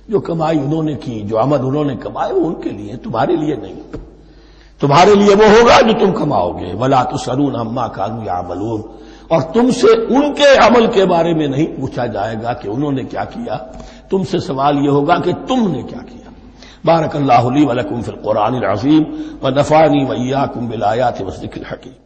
جو کمائی انہوں نے کی، جو عمل انہوں نے کمائے وہ ان کے لیے، تمہارے لیے نہیں۔ تمہارے لیے وہ ہوگا جو تم کماؤ گے۔ ولا تسألون عما كانوا يعملون، اور تم سے ان کے عمل کے بارے میں نہیں پوچھا جائے گا کہ انہوں نے کیا کیا، تم سے سوال یہ ہوگا کہ تم نے کیا کیا۔ بارک اللہ لی ولکم فی القرآن العظیم ونفعنی وإیاکم بالآیات والذکر الحکیم۔